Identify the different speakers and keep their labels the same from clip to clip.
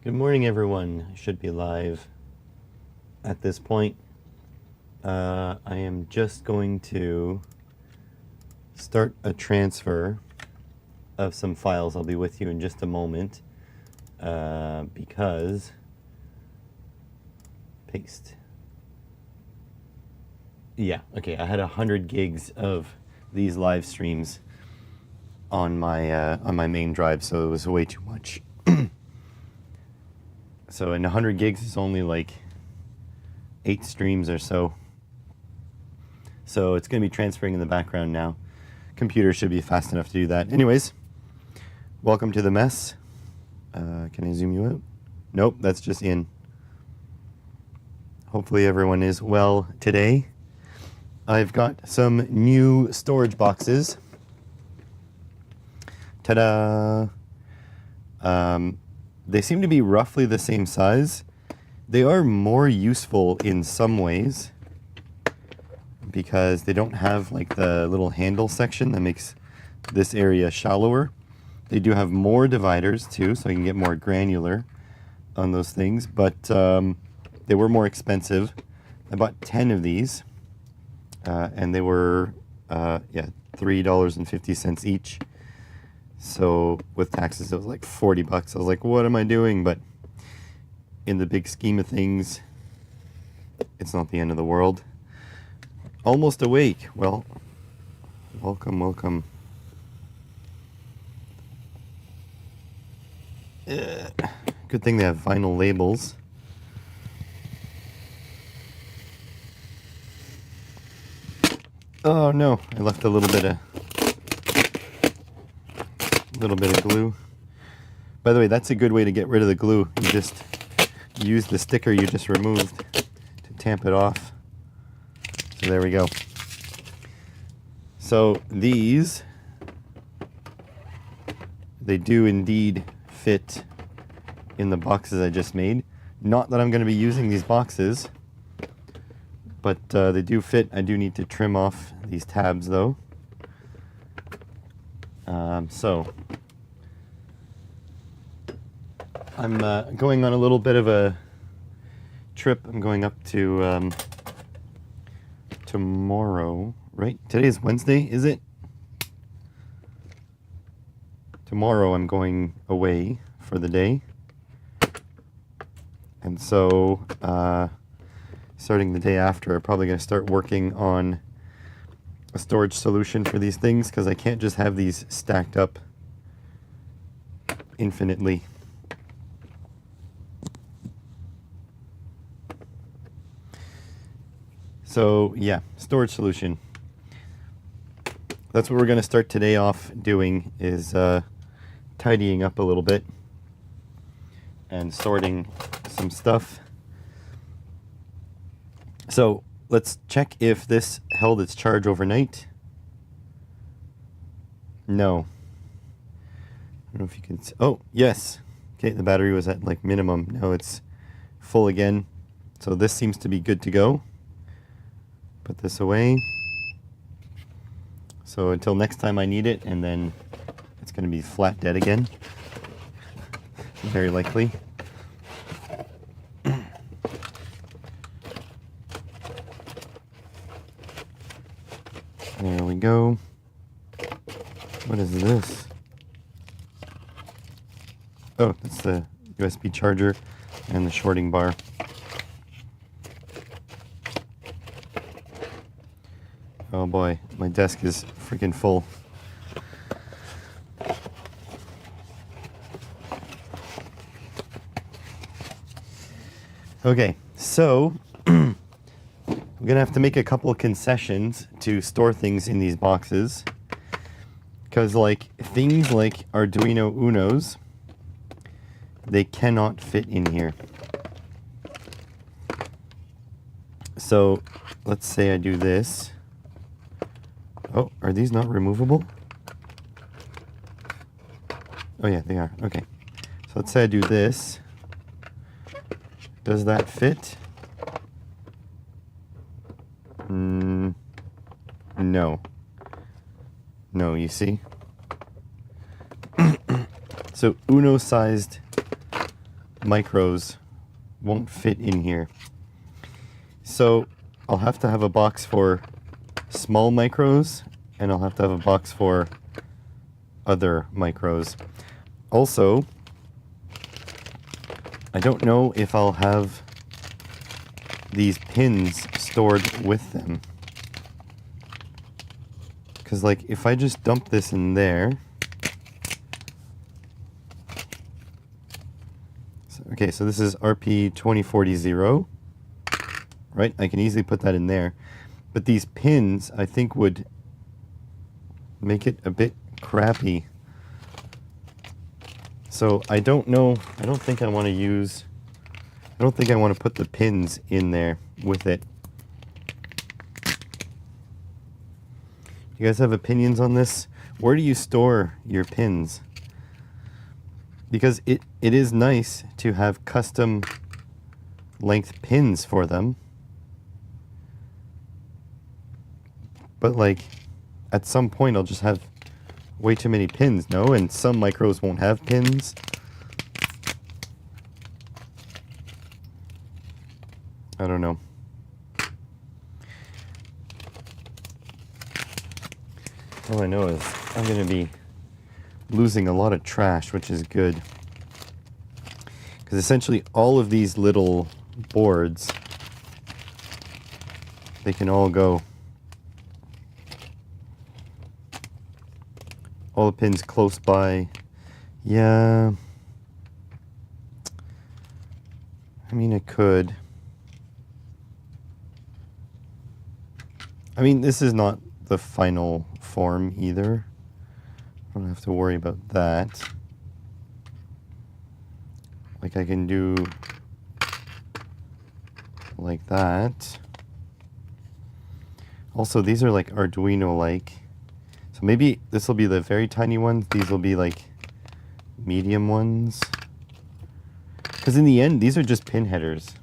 Speaker 1: Good morning, everyone. I should be live at this point. I am just going to start a transfer of some files. I'll be with you in just a moment because paste. Yeah, okay. I had 100 gigs of these live streams on my main drive, so it was way too much. So, and 100 gigs is only like 8 streams or so. So it's going to be transferring in the background now. Computer should be fast enough to do that. Anyways, welcome to the mess. Can I zoom you out? Nope, that's just in. Hopefully everyone is well today. I've got some new storage boxes. Ta-da! They seem to be roughly the same size. They are more useful in some ways because they don't have like the little handle section that makes this area shallower. They do have more dividers too, so you can get more granular on those things, but they were more expensive. I bought 10 of these and they were $3.50 each. So with taxes, it was like 40 bucks. I was like, what am I doing? But in the big scheme of things, it's not the end of the world. Almost awake. Well, welcome, welcome. Good thing they have vinyl labels. Oh no, I left a little bit of glue. By the way, that's a good way to get rid of the glue. You just use the sticker you just removed to tamp it off. So there we go. So these, they do indeed fit in the boxes I just made. Not that I'm going to be using these boxes, but they do fit. I do need to trim off these tabs though. So I'm going on a little bit of a trip. I'm going up to tomorrow, right? Today is Wednesday, is it? Tomorrow I'm going away for the day. And so starting the day after, I'm probably going to start working on a storage solution for these things because I can't just have these stacked up infinitely. So yeah, storage solution. That's what we're going to start today off doing, is tidying up a little bit and sorting some stuff. So let's check if this held its charge overnight. No. I don't know if you can see. Oh, yes. Okay, the battery was at like minimum. Now it's full again. So this seems to be good to go. Put this away. So until next time I need it, and then it's going to be flat dead again. Very likely. There we go. What is this? Oh, that's the USB charger and the shorting bar. Oh boy, my desk is freaking full. Okay, so I'm gonna have to make a couple of concessions to store things in these boxes, because like things like Arduino Unos, they cannot fit in here. So let's say I do this. Oh, are these not removable? Oh yeah, they are. Okay. So let's say I do this. Does that fit? No. No, you see? So Uno-sized micros won't fit in here. So I'll have to have a box for small micros, and I'll have to have a box for other micros. Also, I don't know if I'll have these pins stored with them. Because, like, if I just dump this in there... Okay, so this is RP2040, right? I can easily put that in there. But these pins, I think, would make it a bit crappy. So I don't know, I don't think I want to put the pins in there with it. You guys have opinions on this? Where do you store your pins? Because it is nice to have custom length pins for them. But like, at some point I'll just have way too many pins, no? And some micros won't have pins. I don't know. All I know is I'm going to be losing a lot of trash, which is good. Because essentially all of these little boards, they can all go. All the pins close by. Yeah. I mean, it could. I mean, this is not the final form either. I don't have to worry about that. Like, I can do like that. Also, these are like Arduino-like. So maybe this will be the very tiny ones. These will be like medium ones. Because in the end, these are just pin headers.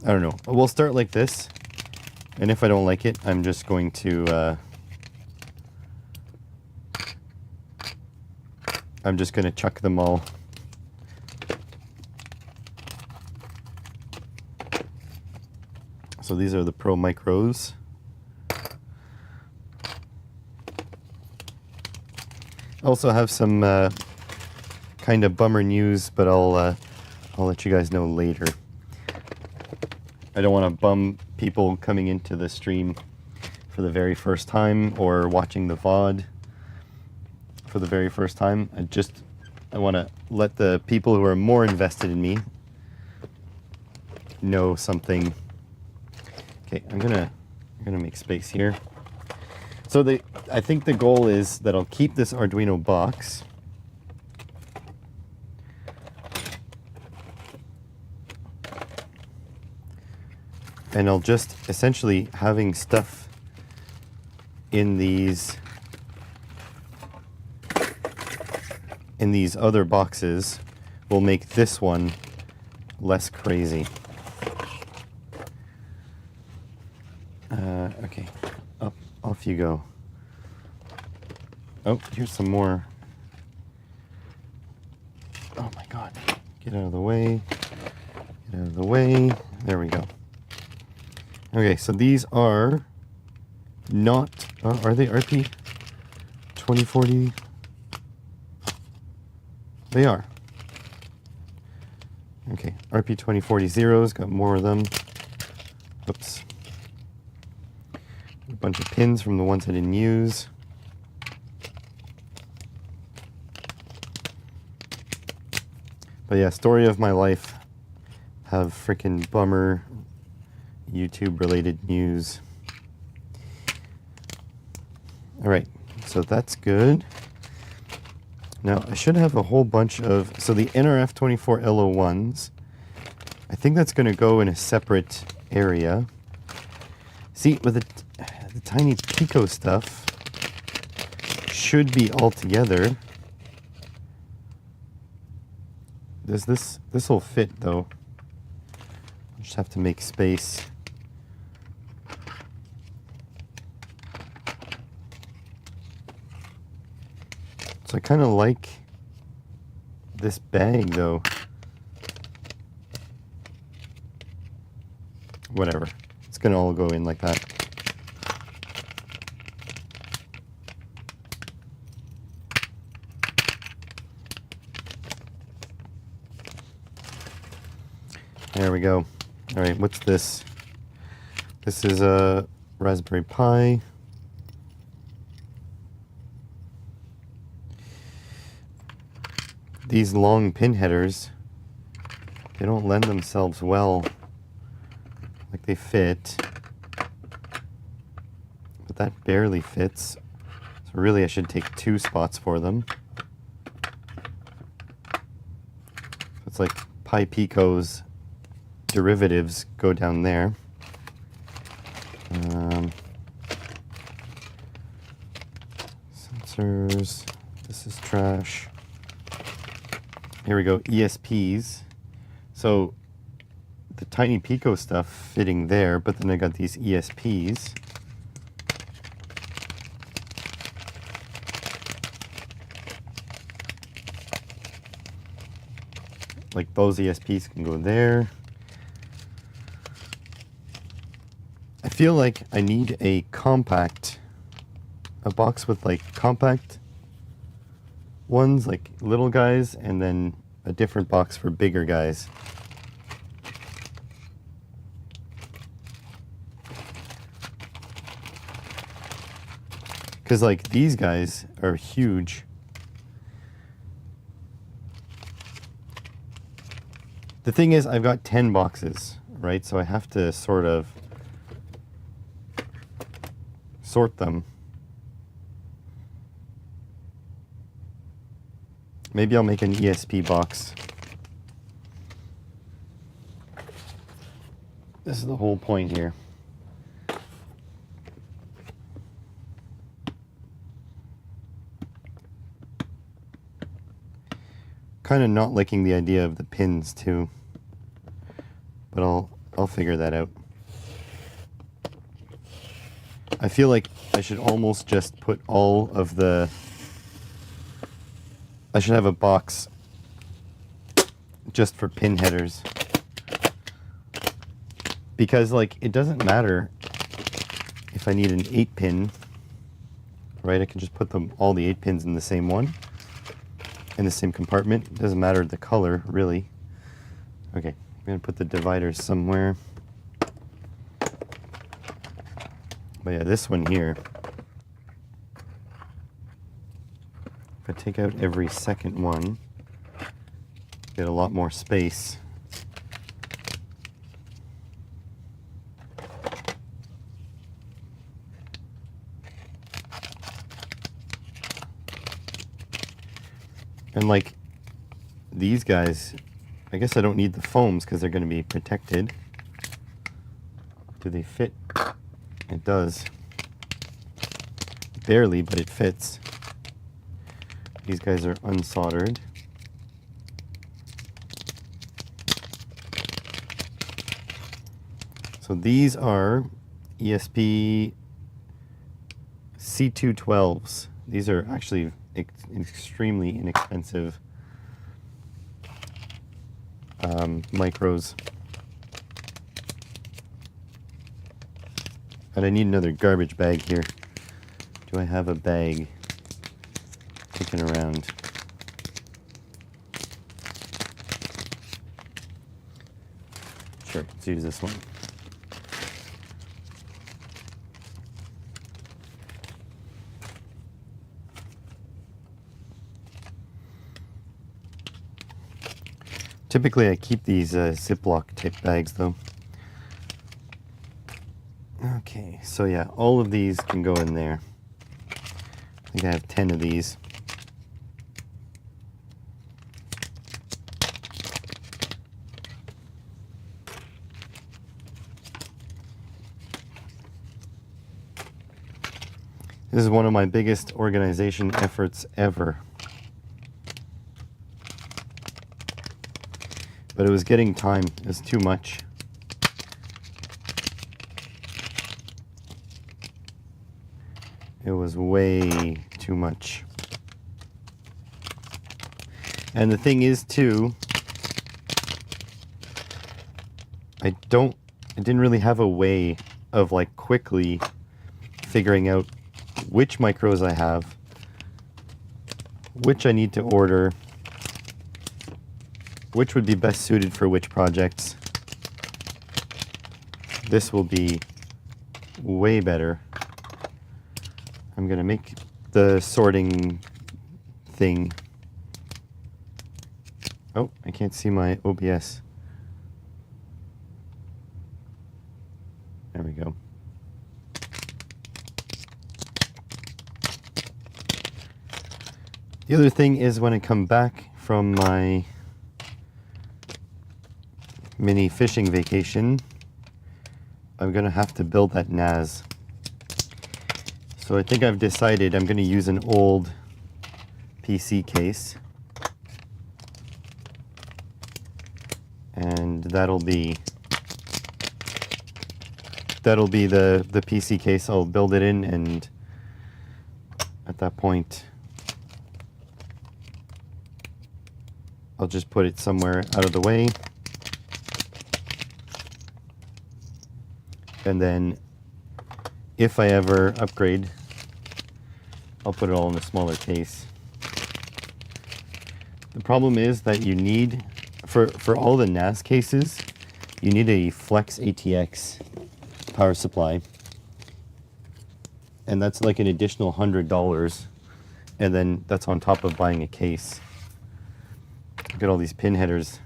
Speaker 1: I don't know. We'll start like this. And if I don't like it, I'm just going to... I'm just going to chuck them all. So these are the Pro Micros. I also have some kind of bummer news, but I'll let you guys know later. I don't want to bum people coming into the stream for the very first time or watching the VOD for the very first time. I want to let the people who are more invested in me know something. Okay, I'm gonna make space here. So I think the goal is that I'll keep this Arduino box. And I'll just essentially having stuff in these other boxes will make this one less crazy. Okay, off you go. Oh, here's some more. Oh my God, get out of the way, get out of the way. There we go. Okay, so these are not, are they RP 2040? They are. Okay, RP 2040 zeros, got more of them. Oops. A bunch of pins from the ones I didn't use. But yeah, story of my life. Have freaking bummer YouTube related news. All right, so that's good. Now I should have a whole bunch of, so the NRF24L01s, I think that's going to go in a separate area. See, with the tiny Pico stuff, should be all together. This will fit though. I'll just have to make space. So I kind of like this bag, though. Whatever. It's gonna all go in like that. There we go. All right, what's this? This is a Raspberry Pi. These long pin headers, they don't lend themselves well. Like they fit, but that barely fits. So really I should take 2 spots for them. It's like Pi Pico's derivatives go down there. Sensors, this is trash. Here we go, ESPs. So the tiny Pico stuff fitting there, but then I got these ESPs. Like those ESPs can go there. I feel like I need a box with like compact ones, like little guys, and then a different box for bigger guys. Because like these guys are huge. The thing is, I've got 10 boxes, right? So I have to sort of sort them. Maybe I'll make an ESP box. This is the whole point here. Kind of not liking the idea of the pins too, but I'll figure that out. I feel like I should almost just put all of the... I should have a box just for pin headers. Because like it doesn't matter if I need an 8-pin, right? I can just put all the 8 pins in the same one, in the same compartment. It doesn't matter the color, really. Okay, I'm gonna put the dividers somewhere. But yeah, this one here, if I take out every second one, get a lot more space. And like these guys, I guess I don't need the foams because they're going to be protected. Do they fit? It does. Barely, but it fits. These guys are unsoldered. So these are ESP C212s. These are actually extremely inexpensive micros. And I need another garbage bag here. Do I have a bag kicking around? Sure, let's use this one. Typically I keep these Ziploc tip bags though. Okay, so yeah, all of these can go in there. I think I have 10 of these. This is one of my biggest organization efforts ever. But it was getting time. It was too much. It was way too much. And the thing is too, I didn't really have a way of like quickly figuring out which micros I have, which I need to order, which would be best suited for which projects. This will be way better. I'm gonna make the sorting thing. Oh, I can't see my OBS. There we go. The other thing is when I come back from my mini fishing vacation, I'm gonna have to build that NAS. So I think I've decided I'm gonna use an old PC case. And that'll be the PC case. I'll build it in, and at that point I'll just put it somewhere out of the way. And then if I ever upgrade, I'll put it all in a smaller case. The problem is that you need, for all the NAS cases, you need a Flex ATX power supply. And that's like an additional $100. And then that's on top of buying a case. Look at all these pin headers.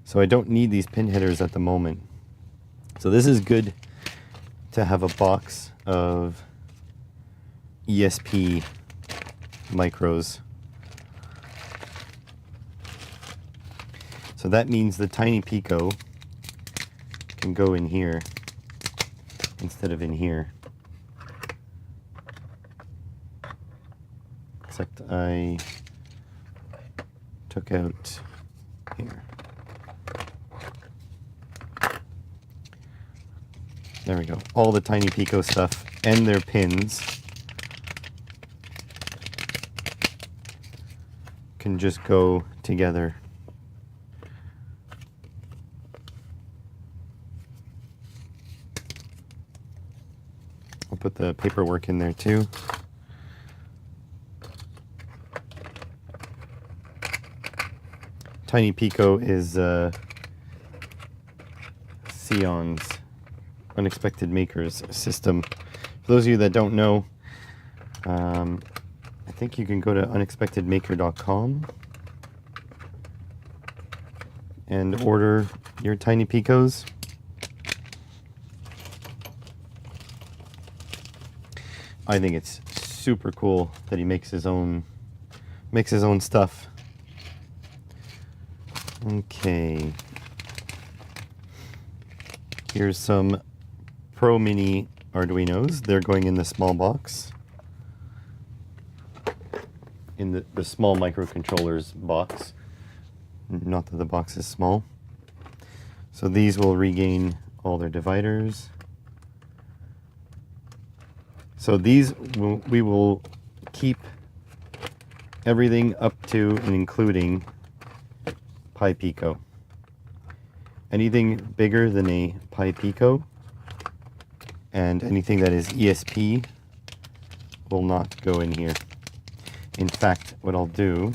Speaker 1: So I don't need these pin headers at the moment. So this is good to have a box of ESP micros. So that means the Tiny Pico can go in here instead of in here. Except I took out here. There we go. All the Tiny Pico stuff and their pins can just go together. I'll put the paperwork in there too. Tiny Pico is Xeon's Unexpected Makers system. For those of you that don't know, I think you can go to unexpectedmaker.com and order your Tiny Picos. I think it's super cool that he makes his own stuff. Okay. Here's some Pro Mini Arduinos. They're going in the small box. In the small microcontrollers box. Not that the box is small. So these will regain all their dividers. So these we will keep everything up to and including Pi Pico. Anything bigger than a Pi Pico and anything that is ESP will not go in here. In fact, what I'll do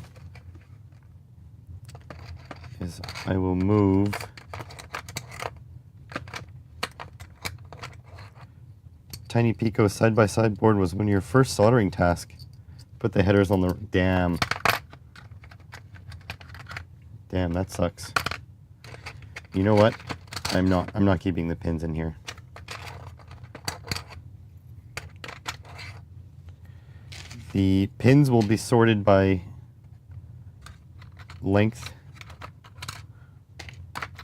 Speaker 1: is I will move Tiny Pico side-by-side board was one of your first soldering tasks. Put the headers on the... Damn, that sucks. You know what? I'm not keeping the pins in here. The pins will be sorted by length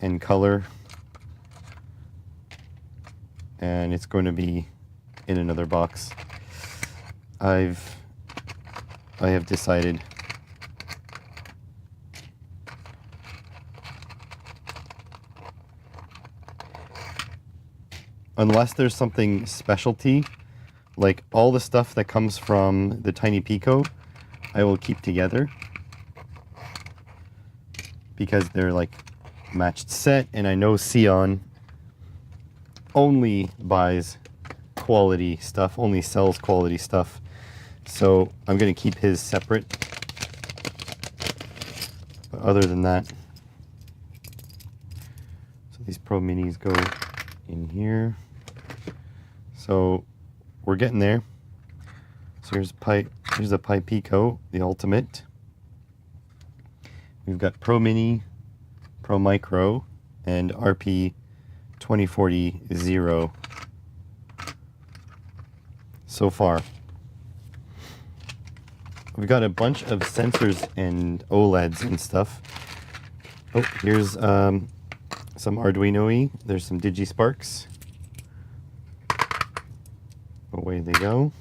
Speaker 1: and color, and it's going to be in another box. I have decided. Unless there's something specialty, like all the stuff that comes from the Tiny Pico, I will keep together. because they're like matched set, and I know Sion only buys quality stuff, only sells quality stuff. So I'm going to keep his separate. But other than that, so these Pro Minis go in here. So we're getting there. So here's a Pi Pico, the Ultimate. We've got Pro Mini, Pro Micro, and RP 2040 Zero so far. We've got a bunch of sensors and OLEDs and stuff. Oh, here's some Arduino-y. There's some DigiSparks. Away they go.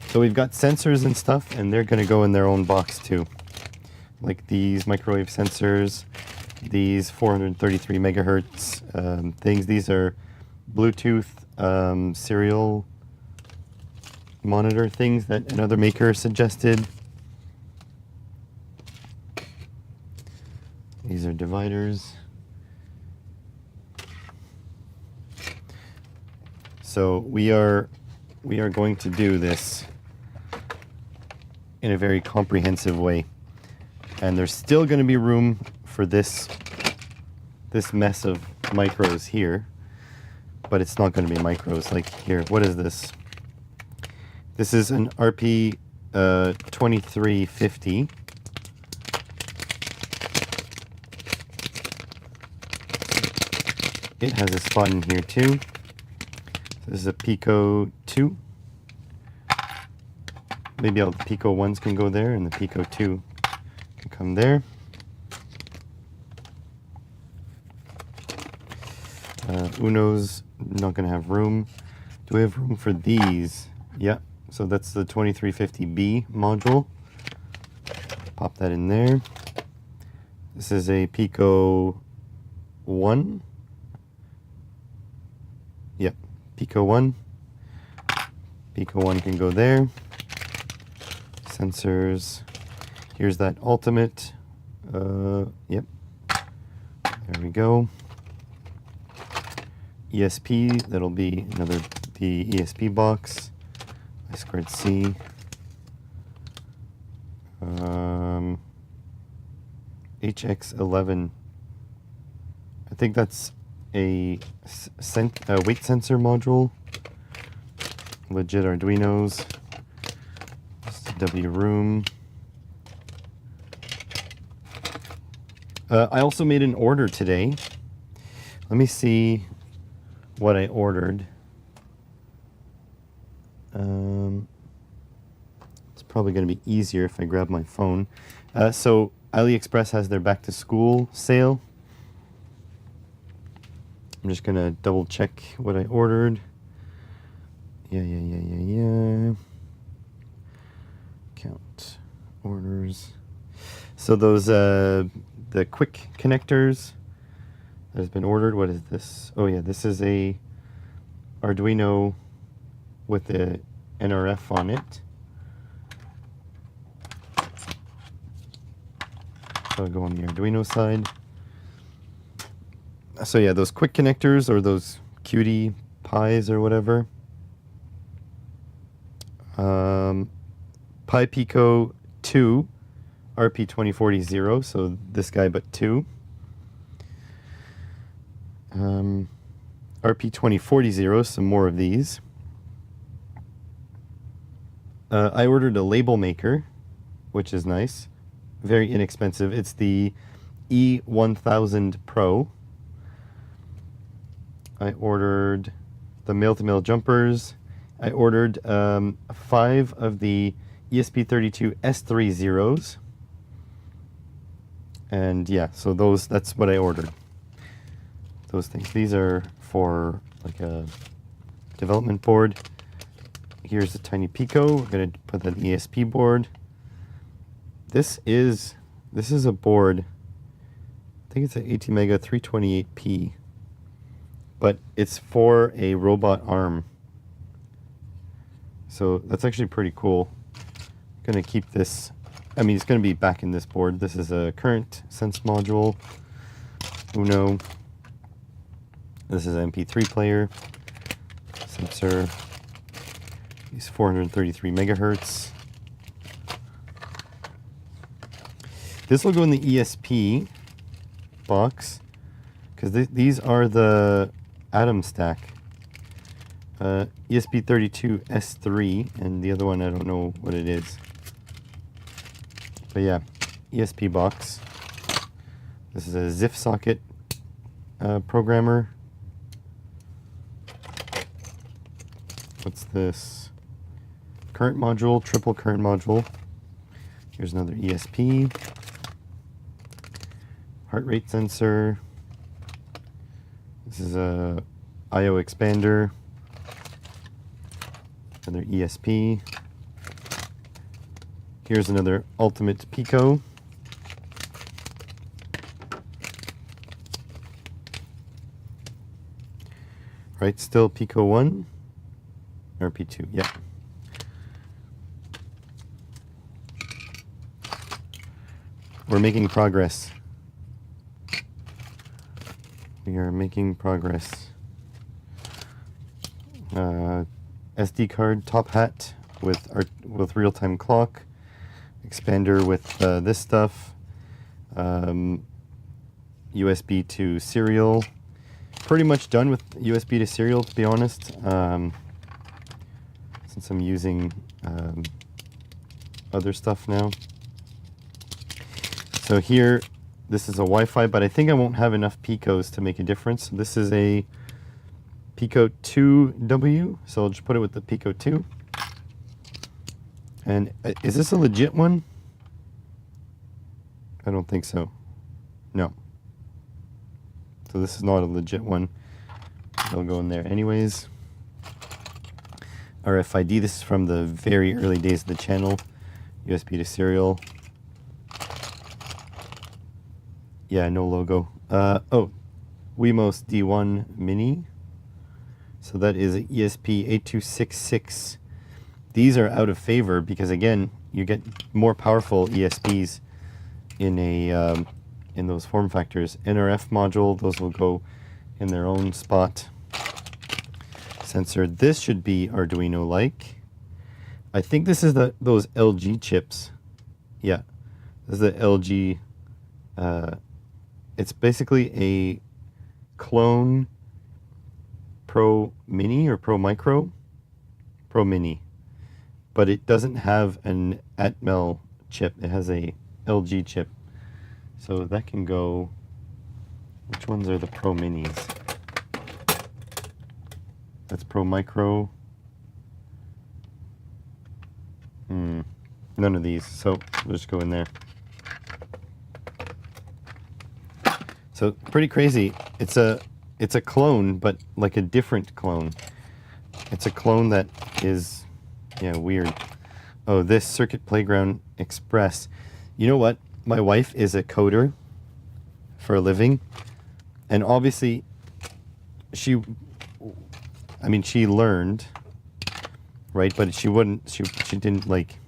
Speaker 1: So we've got sensors and stuff, and they're going to go in their own box too. Like these microwave sensors, these 433 megahertz things. These are Bluetooth serial monitor things that another maker suggested. These are dividers. So we are going to do this in a very comprehensive way, and there's still going to be room for this mess of micros here, but it's not going to be micros. Like here, what is this? This is an RP 2350. It has a spot in here too. This is a Pico 2. Maybe all the Pico 1s can go there, and the Pico 2 can come there. Uno's not going to have room. Do we have room for these? Yeah, so that's the 2350B module. Pop that in there. This is a Pico 1. Yep, Pico 1. Pico 1 can go there. Sensors. Here's that Ultimate. Yep. There we go. ESP, that'll be the ESP box. I2C. HX11. I think that's a weight sensor module. Legit Arduinos. Just a W room. I also made an order today. Let me see what I ordered. It's probably going to be easier if I grab my phone. So AliExpress has their back to school sale. I'm just going to double check what I ordered. Yeah. Count orders. So those the quick connectors that has been ordered. What is this? Oh yeah, this is a Arduino with the NRF on it. So I'll go on the Arduino side. So yeah, those quick connectors, or those cutie pies or whatever. Pi Pico 2 RP 2040 Zero, so this guy but 2. RP 2040 Zero, some more of these. I ordered a label maker, which is nice. Very inexpensive. It's the E1000 Pro. I ordered the male-to-male jumpers. I ordered 5 of the ESP32 S3 Zeros. And yeah, so that's what I ordered. Those things. These are for like a development board. Here's a tiny Pico. We're going to put that ESP board. This is a board. I think it's an ATmega 328P. But it's for a robot arm. So that's actually pretty cool. I'm going to keep this, I mean, it's going to be back in this board. This is a current sense module, Uno. This is an MP3 player, sensor, is 433 megahertz. This will go in the ESP box, because these are the Atom stack. ESP32S3, and the other one I don't know what it is. But yeah, ESP box. This is a ZIF socket programmer. What's this? Current module, triple current module. Here's another ESP. Heart rate sensor. This is a I/O expander. Another ESP. Here's another Ultimate Pico. Right, still Pico 1 or P2, yeah. We're making progress. We are making progress. SD card top hat with real-time clock, expander with this stuff, USB to serial. Pretty much done with USB to serial, to be honest, since I'm using other stuff now. So here, this is a Wi-Fi, but I think I won't have enough Picos to make a difference. This is a Pico 2W, so I'll just put it with the Pico 2. And is this a legit one? I don't think so. No. So this is not a legit one. It'll go in there anyways. RFID, this is from the very early days of the channel. USB to serial. Yeah, no logo. Oh, Wemos D1 Mini. So that is a ESP8266. These are out of favor because, again, you get more powerful ESPs in a in those form factors. NRF module, those will go in their own spot. Sensor, this should be Arduino-like. I think this is those LG chips. Yeah, this is the LG. It's basically a clone Pro Mini or Pro Micro? Pro Mini. But it doesn't have an Atmel chip. It has a LG chip. So that can go... Which ones are the Pro Minis? That's Pro Micro. None of these. So we'll just go in there. So pretty crazy. It's a clone, but like a different clone. It's a clone that is, yeah, weird. Oh, this Circuit Playground Express. You know what? My wife is a coder for a living, and obviously she learned, right? But she didn't like.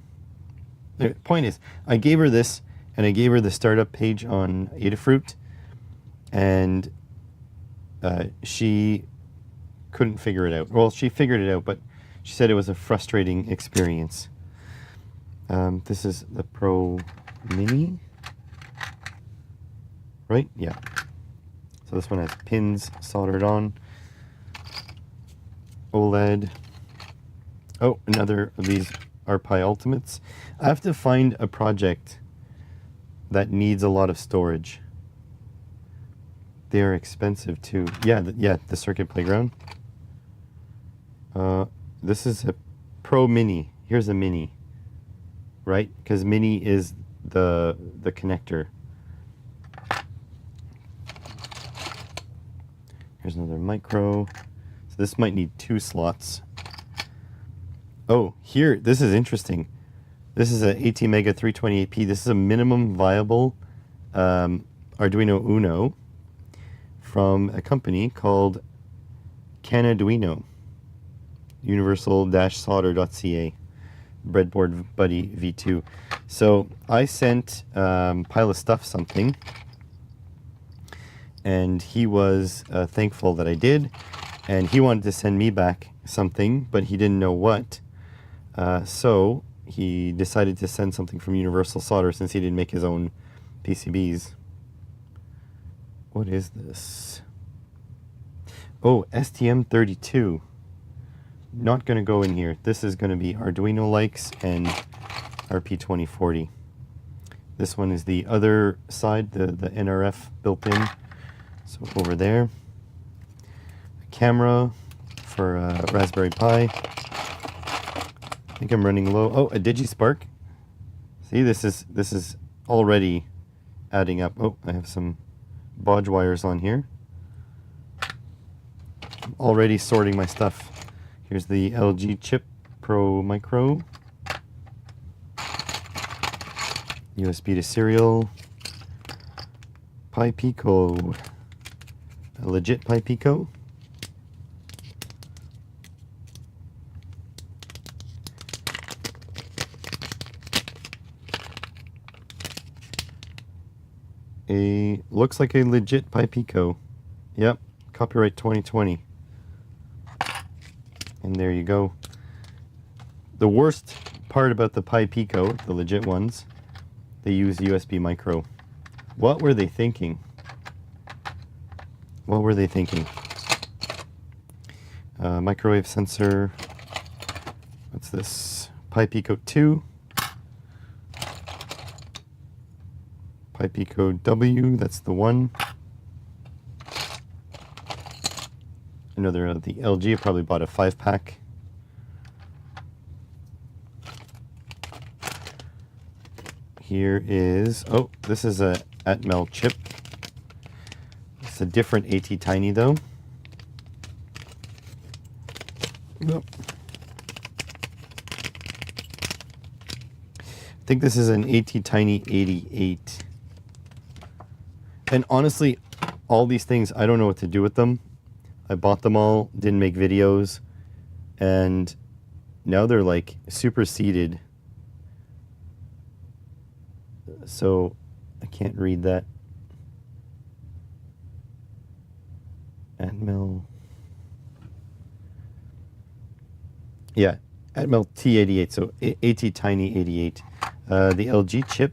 Speaker 1: The point is, I gave her this, and I gave her the startup page on Adafruit, and she couldn't figure it out. Well, she figured it out, but she said it was a frustrating experience. This is the Pro Mini, right? Yeah. So this one has pins soldered on. OLED. Oh, another of these RPi Ultimates. I have to find a project that needs a lot of storage. They are expensive too. Yeah, the Circuit Playground. This is a Pro Mini. Here's a Mini, right? Because Mini is the connector. Here's another Micro. So this might need 2 slots. Oh, here, this is interesting. This is a ATmega 328P. This is a minimum viable Arduino Uno from a company called Canaduino, universal-solder.ca. Breadboard Buddy V2. So I sent Pile of Stuff something, and he was thankful that I did, and he wanted to send me back something, but he didn't know what. So he decided to send something from Universal Solder since he didn't make his own PCBs. What is this? Oh, STM32. Not going to go in here. This is going to be Arduino likes and RP2040. This one is the other side, the NRF built in. So over there. A camera for Raspberry Pi. I think I'm running low. Oh, a DigiSpark. See, this is already adding up. Oh, I have some bodge wires on here. I'm already sorting my stuff. Here's the LG Chip Pro Micro. USB to serial. Pi Pico. A legit Pi Pico. Looks like a legit Pi Pico. Yep, copyright 2020. And there you go. The worst part about the Pi Pico, the legit ones, they use USB micro. What were they thinking? What were they thinking? Microwave sensor. What's this? Pi Pico 2. Pi Pico W, that's the one. Another the LG, I probably bought a 5-pack. Here is, oh, this is a Atmel chip. It's a different ATtiny though. Nope. I think this is an ATtiny 88. And honestly, all these things, I don't know what to do with them. I bought them all, didn't make videos, and now they're like superseded. So I can't read that. Atmel. Yeah, Atmel T88, so ATtiny 88. The LG chip.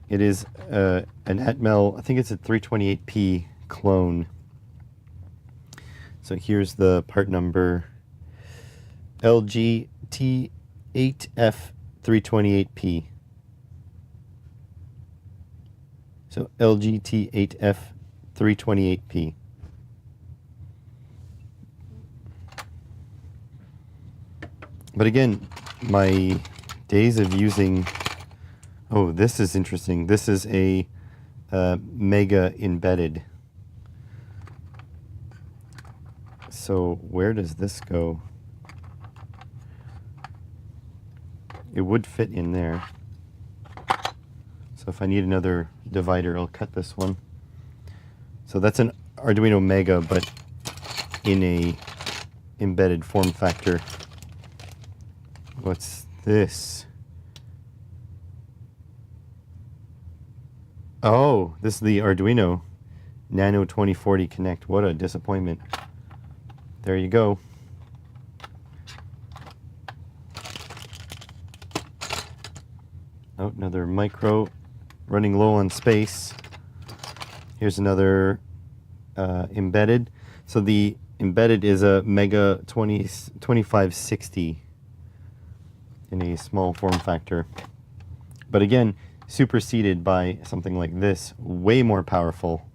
Speaker 1: It is an Atmel, I think it's a 328p clone. So here's the part number, LG T8F328P. So LG T8F328P. But again, my days of using, oh, this is interesting. This is a Mega embedded. So where does this go? It would fit in there. So if I need another divider, I'll cut this one. So that's an Arduino Mega, but in a embedded form factor. What's this? Oh, this is the Arduino Nano 2040 Connect. What a disappointment. There you go. Oh, another micro, running low on space. Here's another embedded. So the embedded is a Mega 2560 in a small form factor. But again, superseded by something like this, way more powerful.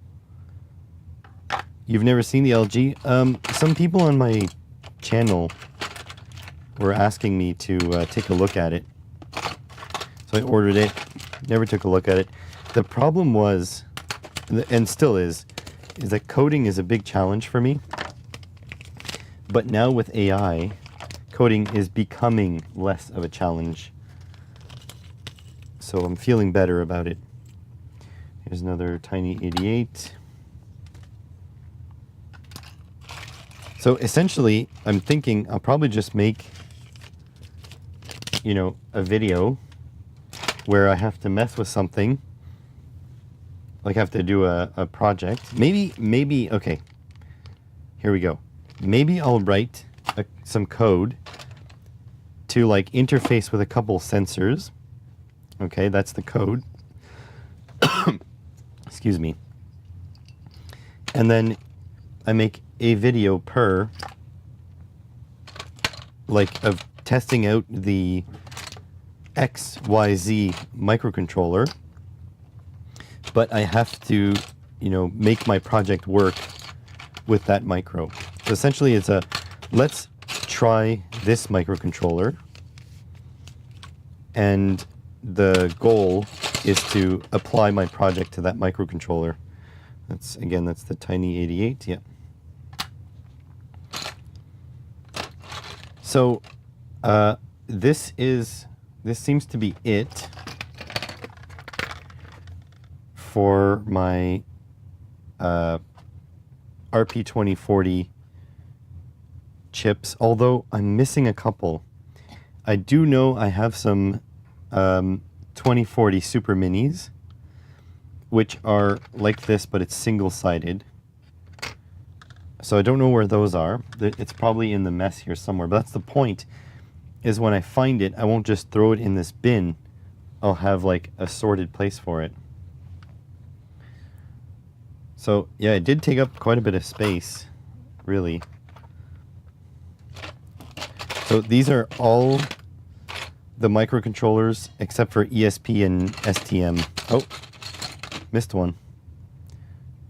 Speaker 1: You've never seen the LG? Some people on my channel were asking me to take a look at it. So I ordered it, never took a look at it. The problem was, and still is that coding is a big challenge for me. But now with AI, coding is becoming less of a challenge. So I'm feeling better about it. Here's another Tiny 88. So essentially, I'm thinking I'll probably just make you know, a video where I have to mess with something, like I have to do a project. Maybe, okay, here we go. Maybe I'll write some code to like interface with a couple sensors. Okay, that's the code. Excuse me. And then I make a video per, like, of testing out the XYZ microcontroller. But I have to, you know, make my project work with that micro. So essentially it's a, let's try this microcontroller, and the goal is to apply my project to that microcontroller. That's, again, that's the Tiny 88, yeah. So this seems to be it for my RP2040 chips, although I'm missing a couple. I do know I have some 2040 Super Minis, which are like this, but it's single-sided. So I don't know where those are. It's probably in the mess here somewhere, but that's the point, is when I find it, I won't just throw it in this bin. I'll have like a sorted place for it. So yeah, it did take up quite a bit of space, really. So these are all the microcontrollers except for ESP and STM. Oh, missed one.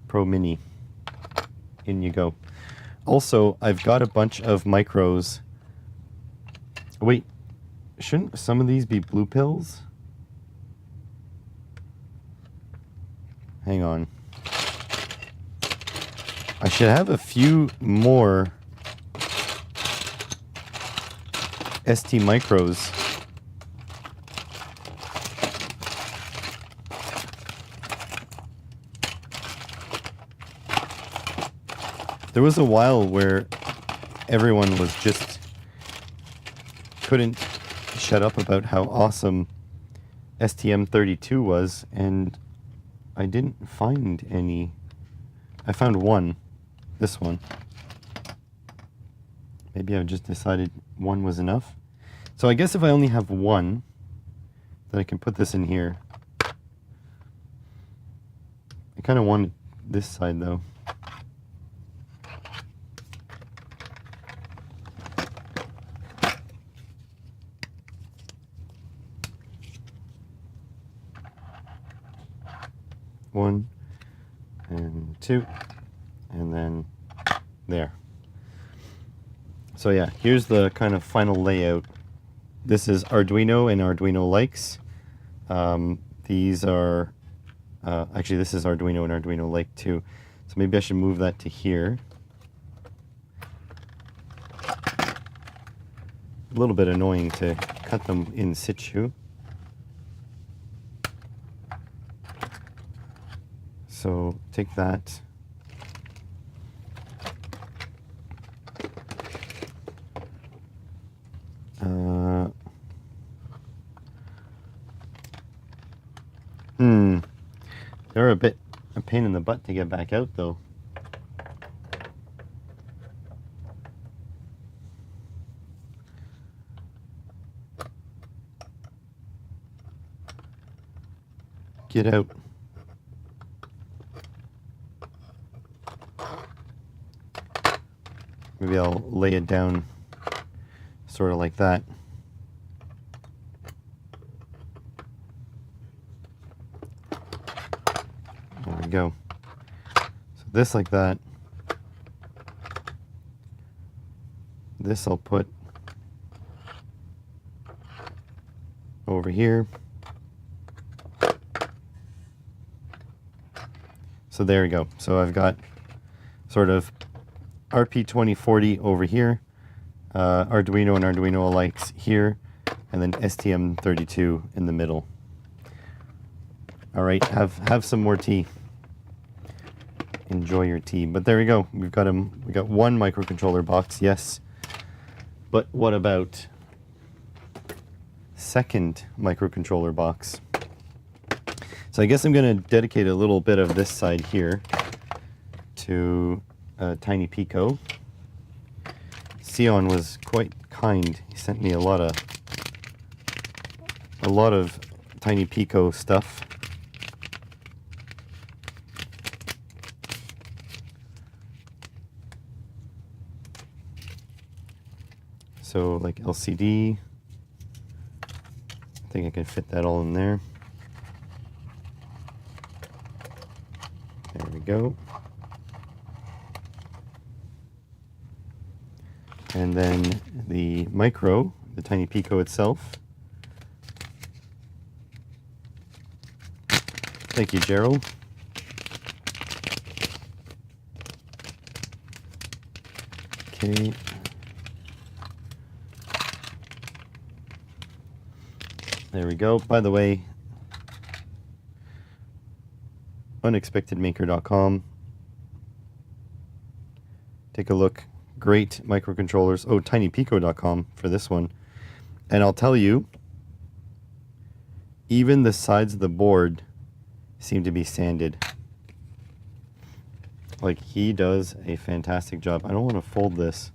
Speaker 1: Pro Mini. In you go. Also, I've got a bunch of micros. Wait, shouldn't some of these be blue pills? Hang on. I should have a few more ST micros. There was a while where everyone was just couldn't shut up about how awesome STM32 was, and I didn't find any. I found one, this one. Maybe I've just decided one was enough. So I guess if I only have one, then I can put this in here. I kind of wanted this side though. One and two, and then there. So yeah, here's the kind of final layout. This is Arduino and Arduino Likes. These are, actually this is Arduino and Arduino Like too. So maybe I should move that to here. A little bit annoying to cut them in situ. So take that. They're a bit a pain in the butt to get back out though. Get out. Maybe I'll lay it down sort of like that. There we go. So this like that. This I'll put over here. So there we go. So I've got sort of RP2040 over here, Arduino and Arduino Likes here, and then STM32 in the middle. All right, have some more tea. Enjoy your tea. But there we go. We got one microcontroller box, yes. But what about second microcontroller box. So I guess I'm going to dedicate a little bit of this side here to Tiny Pico. Sion was quite kind. He sent me a lot of Tiny Pico stuff. So like LCD, I think I can fit that all in there. There we go. And then the micro, the Tiny Pico itself. Thank you, Gerald. Okay. There we go. By the way, unexpectedmaker.com. Take a look. Great microcontrollers. Oh, tinypico.com for this one. And I'll tell you, even the sides of the board seem to be sanded. Like, he does a fantastic job. I don't want to fold this.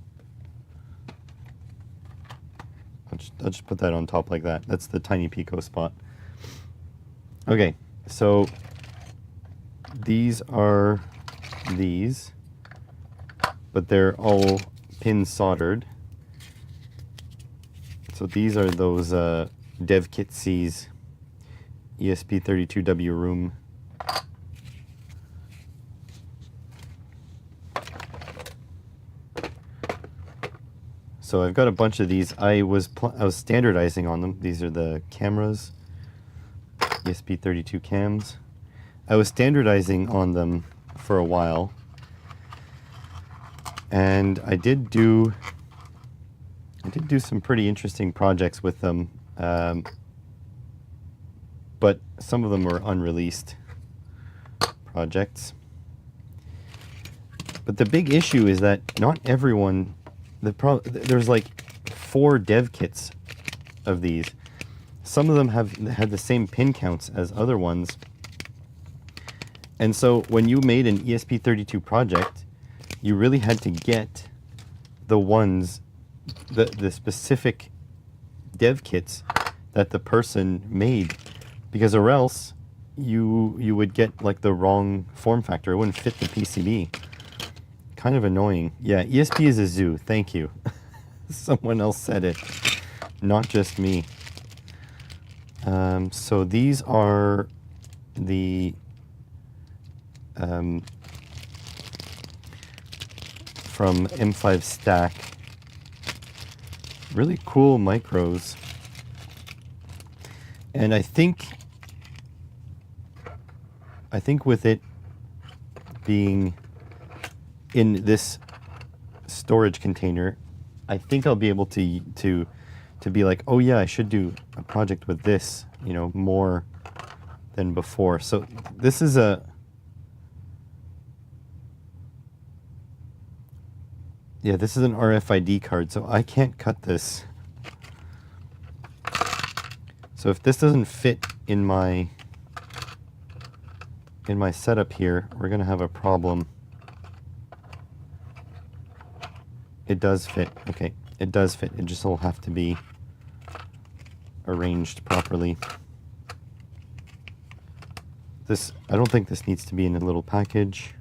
Speaker 1: I'll just put that on top like that. That's the Tiny Pico spot. Okay, so these are these, but they're all pin soldered. So these are those DevKit C's ESP32W room. So I've got a bunch of these. I was standardizing on them. These are the cameras, ESP32 cams. I was standardizing on them for a while, and I did do some pretty interesting projects with them, but some of them were unreleased projects. But the big issue is that not everyone, there's like 4 dev kits of these. Some of them have had the same pin counts as other ones. And so when you made an ESP32 project, you really had to get the ones, the specific dev kits that the person made, because or else you would get like the wrong form factor. It wouldn't fit the PCB. Kind of annoying. Yeah, ESP is a zoo. Thank you. Someone else said it, not just me. So these are the from M5 Stack. Really cool micros. And I think with it being in this storage container, I think I'll be able to be like, oh yeah, I should do a project with this, you know, more than before. So this is an RFID card, so I can't cut this. So if this doesn't fit in my setup here, we're gonna have a problem. It does fit. Okay, it does fit. It just will have to be arranged properly. This, I don't think this needs to be in a little package.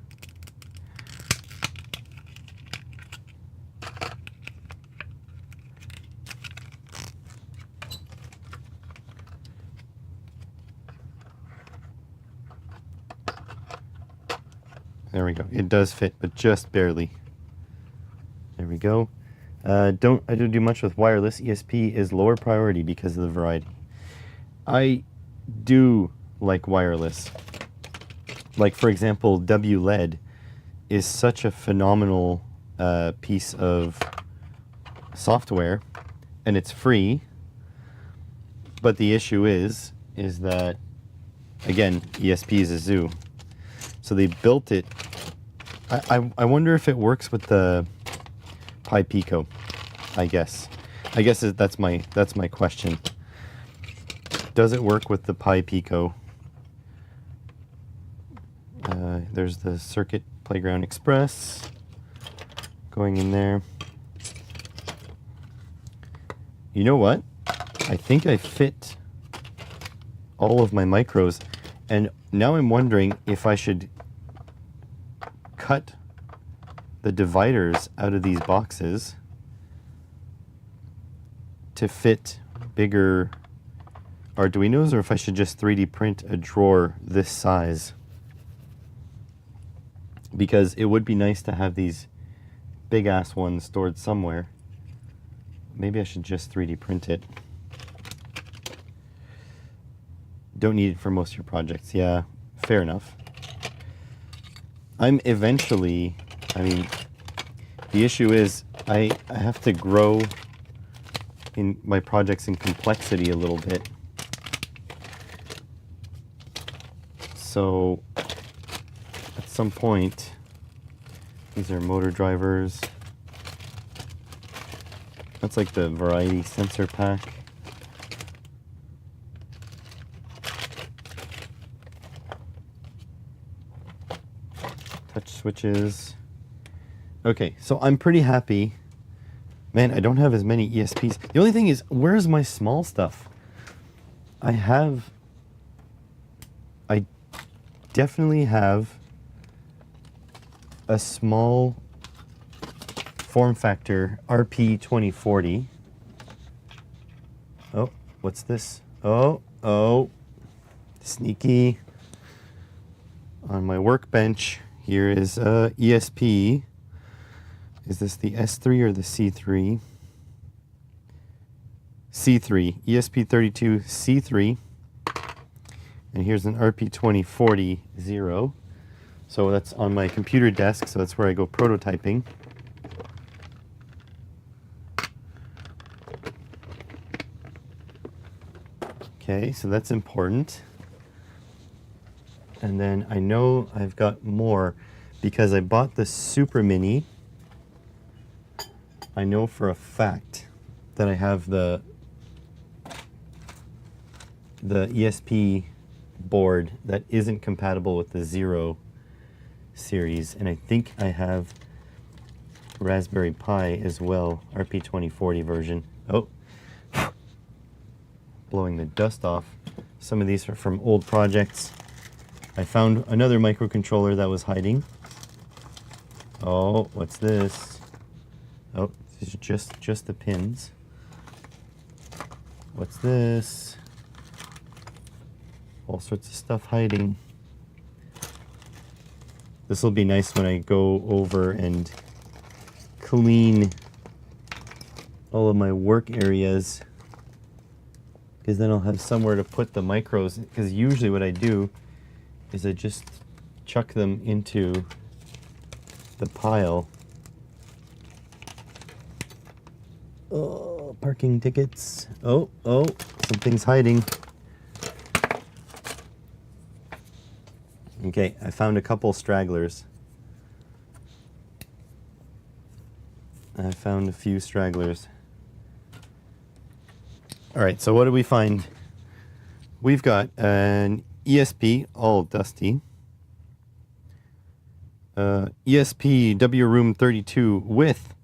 Speaker 1: There we go. It does fit, but just barely. There we go. I don't do much with wireless. ESP is lower priority because of the variety. I do like wireless. Like, for example, WLED is such a phenomenal piece of software, and it's free. But the issue is that, again, ESP is a zoo. So they built it. I wonder if it works with the Pi Pico. I guess that's my question. does it work with the Pi Pico? There's the Circuit Playground Express going in there. You know what? I think I fit all of my micros, and now I'm wondering if I should cut the dividers out of these boxes to fit bigger Arduinos, or if I should just 3D print a drawer this size. Because it would be nice to have these big ass ones stored somewhere. Maybe I should just 3D print it. Don't need it for most of your projects. Yeah, fair enough. I'm eventually, I mean, the issue is I have to grow in my projects in complexity a little bit. So at some point, these are motor drivers. That's like the variety sensor pack. Touch switches. Okay, so I'm pretty happy. Man, I don't have as many ESPs. The only thing is, where's my small stuff? I definitely have a small form factor RP2040. Oh, what's this? Oh, sneaky. On my workbench, here is ESP. Is this the S3 or the C3? C3, ESP32 C3. And here's an RP2040 0. So that's on my computer desk, so that's where I go prototyping. Okay, so that's important. And then I know I've got more because I bought the Super Mini. I know for a fact that I have the ESP board that isn't compatible with the Zero series, and I think I have Raspberry Pi as well, RP2040 version. Oh, blowing the dust off. Some of these are from old projects. I found another microcontroller that was hiding. Oh, what's this? Oh, these are just the pins. What's this? All sorts of stuff hiding. This will be nice when I go over and clean all of my work areas, because then I'll have somewhere to put the micros, because usually what I do is I just chuck them into the pile. Oh, parking tickets. Oh, something's hiding. Okay, I found a couple stragglers. I found a few stragglers. All right, so what did we find? We've got an ESP, all dusty. ESP WRoom 32 with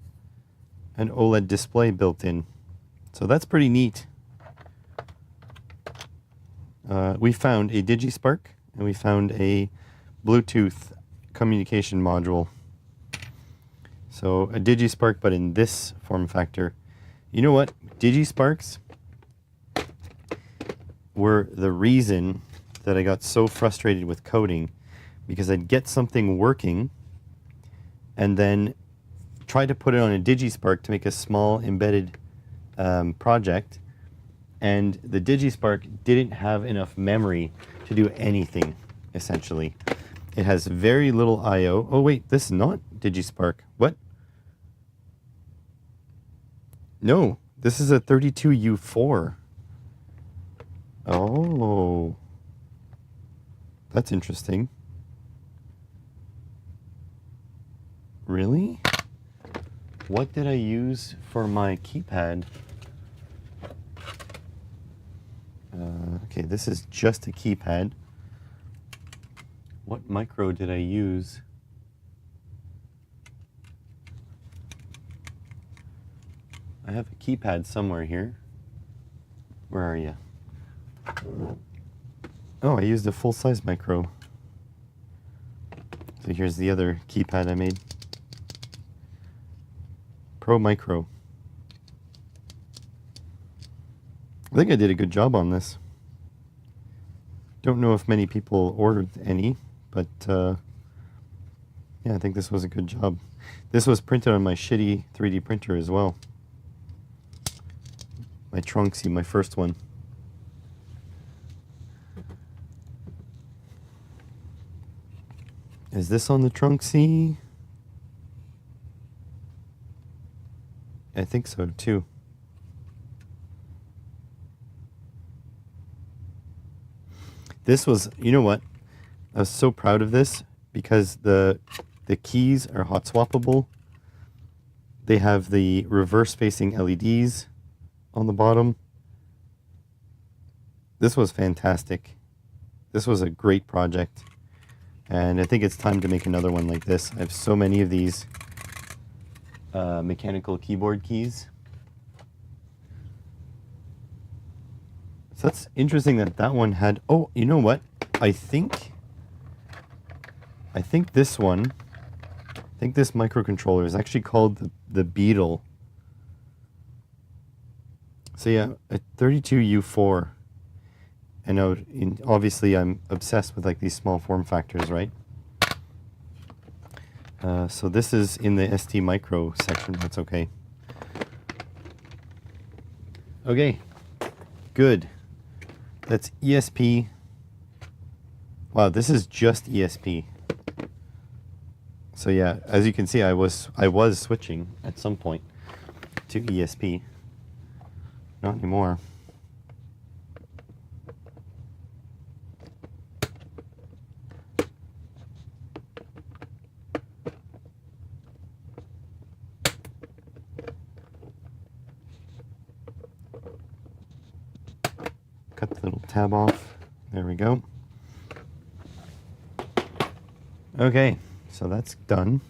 Speaker 1: an OLED display built in. So that's pretty neat. We found a DigiSpark, and we found a Bluetooth communication module. So a DigiSpark, but in this form factor. You know what? DigiSparks were the reason that I got so frustrated with coding, because I'd get something working and then try to put it on a DigiSpark to make a small embedded project, and the DigiSpark didn't have enough memory to do anything, essentially. It has very little I/O. Oh wait, this is not DigiSpark. What? No, this is a 32U4. Oh, that's interesting. Really? What did I use for my keypad? Okay, this is just a keypad. What micro did I use? I have a keypad somewhere here. Where are you? Oh, I used a full-size micro. So here's the other keypad I made. Pro Micro. I think I did a good job on this. Don't know if many people ordered any, but yeah, I think this was a good job. This was printed on my shitty 3D printer as well. My Trunksy, my first one. Is this on the Trunksy? I think so too. This was, you know what? I was so proud of this because the keys are hot swappable. They have the reverse facing LEDs on the bottom. This was fantastic. This was a great project. And I think it's time to make another one like this. I have so many of these mechanical keyboard keys. So that's interesting that that one had, oh, you know what? I think this one, I think this microcontroller is actually called the Beetle. So yeah, a 32U4. I know, obviously I'm obsessed with like these small form factors, right? So this is in the ST Micro section. That's okay. Okay, good. That's ESP. Wow, this is just ESP. So yeah, as you can see, I was switching at some point to ESP. Not anymore. Cut the little tab off. There we go. Okay, so that's done.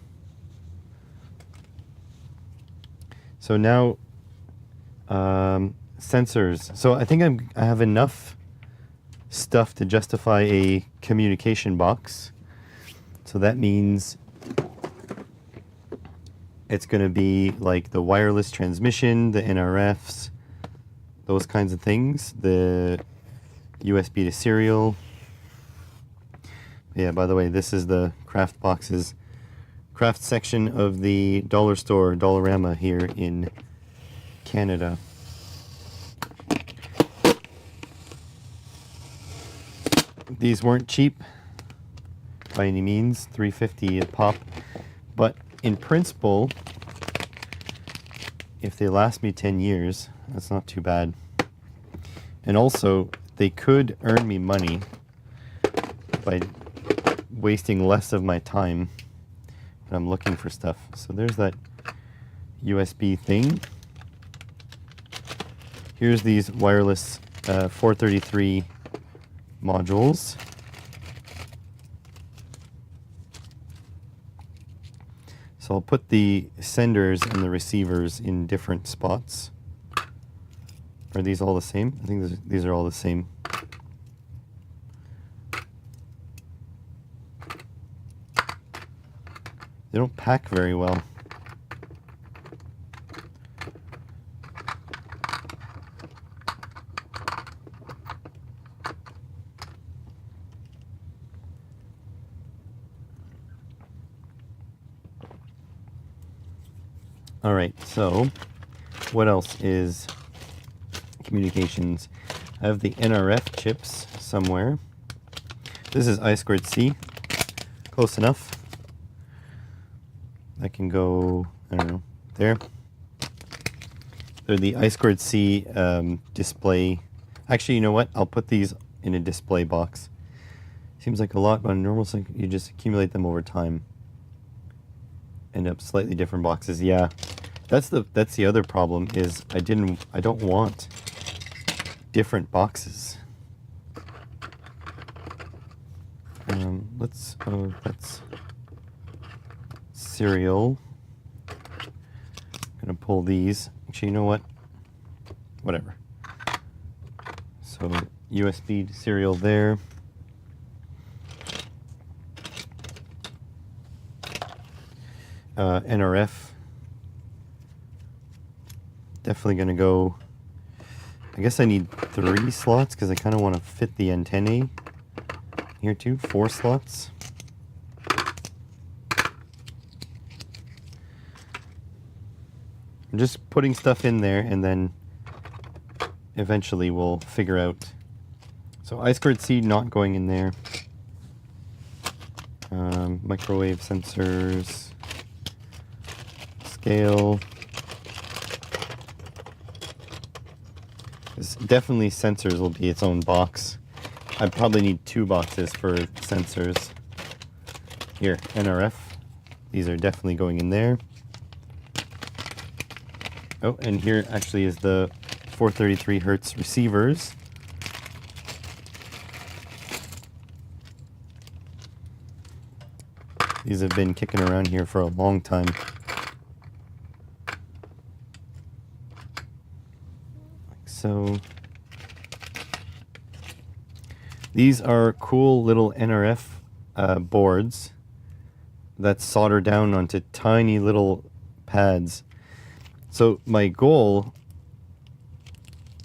Speaker 1: So now, sensors. So I think I have enough stuff to justify a communication box. So that means it's going to be like the wireless transmission, the NRFs, those kinds of things, the USB to serial. Yeah, by the way, this is the craft boxes, craft section of the dollar store, Dollarama here in Canada. These weren't cheap by any means, $3.50 a pop, but in principle, if they last me 10 years, that's not too bad. And also, they could earn me money by wasting less of my time when I'm looking for stuff. So there's that USB thing. Here's these wireless 433 modules. So I'll put the senders and the receivers in different spots. Are these all the same? I think these are all the same. They don't pack very well. All right, so what else is communications? I have the NRF chips somewhere. This is I2C, close enough. I can go, I don't know, there. They're the I2C display. Actually, you know what? I'll put these in a display box. Seems like a lot, but on a normal sync, you just accumulate them over time. End up slightly different boxes. Yeah, that's the other problem is I don't want different boxes. that's serial. I'm gonna pull these. Actually, you know what? Whatever. So USB serial there. NRF. Definitely gonna go. I guess I need 3 slots because I kind of want to fit the antennae here too. 4 slots. I'm just putting stuff in there and then eventually we'll figure out. So I2C not going in there. Microwave sensors. Scale. Definitely sensors will be its own box. I probably need 2 boxes for sensors. Here, NRF. These are definitely going in there. Oh, and here actually is the 433 hertz receivers. These have been kicking around here for a long time. Like so. These are cool little NRF boards that solder down onto tiny little pads. So my goal,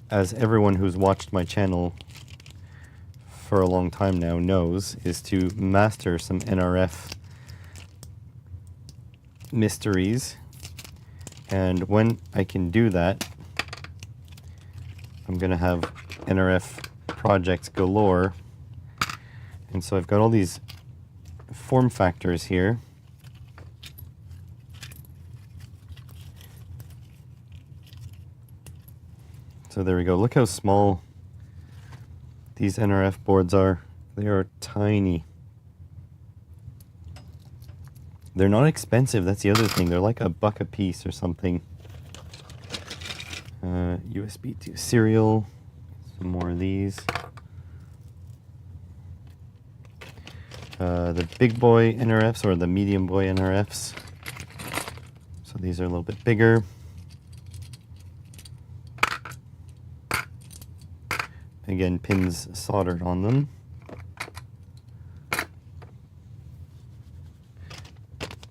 Speaker 1: as everyone who's watched my channel for a long time now knows, is to master some NRF mysteries. And when I can do that, I'm gonna have NRF projects galore. And so I've got all these form factors here. So there we go. Look how small these NRF boards are. They are tiny. They're not expensive. That's the other thing. They're like $1 a piece or something. USB to serial. Some more of these. The big boy NRFs or the medium boy NRFs. So these are a little bit bigger. Again, pins soldered on them.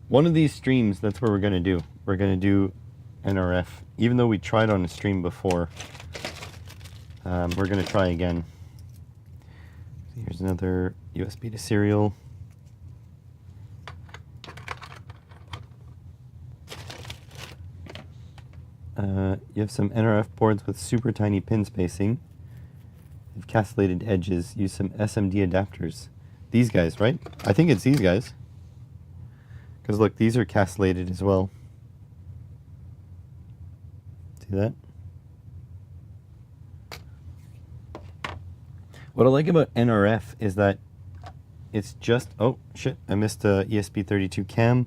Speaker 1: One of these streams, that's what we're going to do. We're going to do NRF. Even though we tried on a stream before, we're going to try again. Here's another USB to serial. You have some NRF boards with super tiny pin spacing. They've castellated edges. Use some SMD adapters. These guys, right? I think it's these guys. Because look, these are castellated as well. See that? What I like about NRF is that it's just, oh shit, I missed a ESP32 cam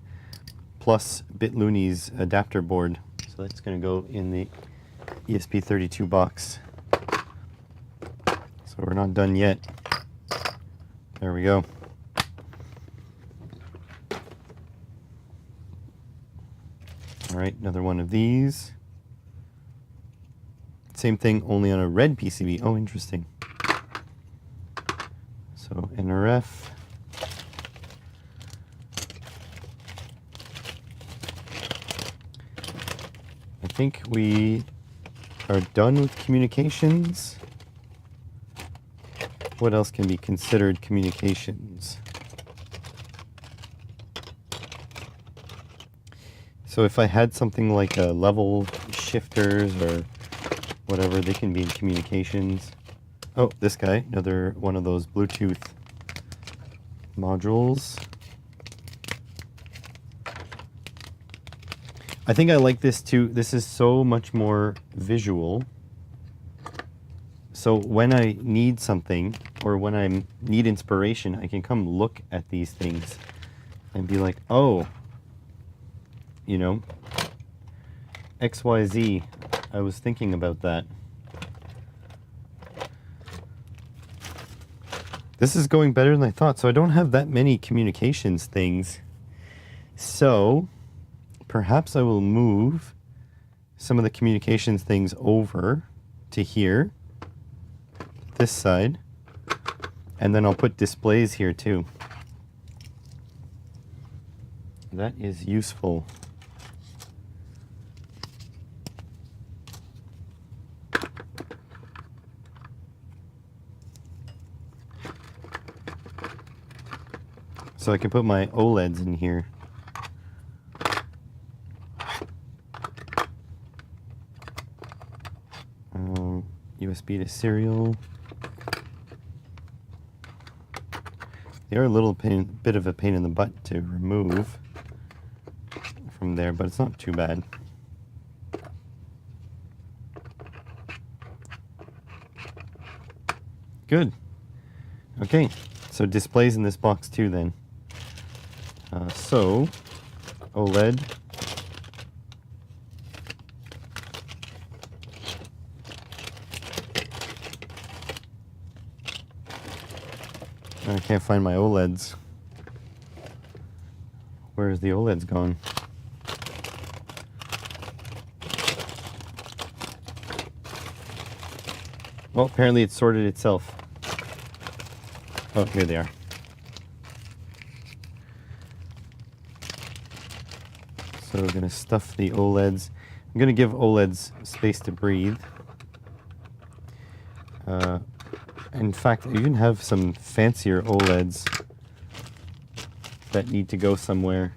Speaker 1: plus BitLooney's adapter board. So that's going to go in the ESP32 box. So we're not done yet. There we go. All right, another one of these. Same thing, only on a red PCB. Oh, interesting. So NRF. I think we are done with communications. What else can be considered communications? So if I had something like a level shifters or whatever, they can be in communications. Oh, this guy, another one of those Bluetooth modules. I think I like this too. This is so much more visual. So when I need something or when I need inspiration, I can come look at these things and be like, oh, you know, XYZ, I was thinking about that. This is going better than I thought. So I don't have that many communications things. So perhaps I will move some of the communications things over to here, this side, and then I'll put displays here too. That is useful. So I can put my OLEDs in here. USB to serial. They are a little bit of a pain in the butt to remove from there, but it's not too bad. Good. Okay, so displays in this box too then. So, OLED. I can't find my OLEDs. Where's the OLEDs gone? Well, apparently it sorted itself. Oh, here they are. So we're going to stuff the OLEDs. I'm going to give OLEDs space to breathe. In fact, I even have some fancier OLEDs that need to go somewhere.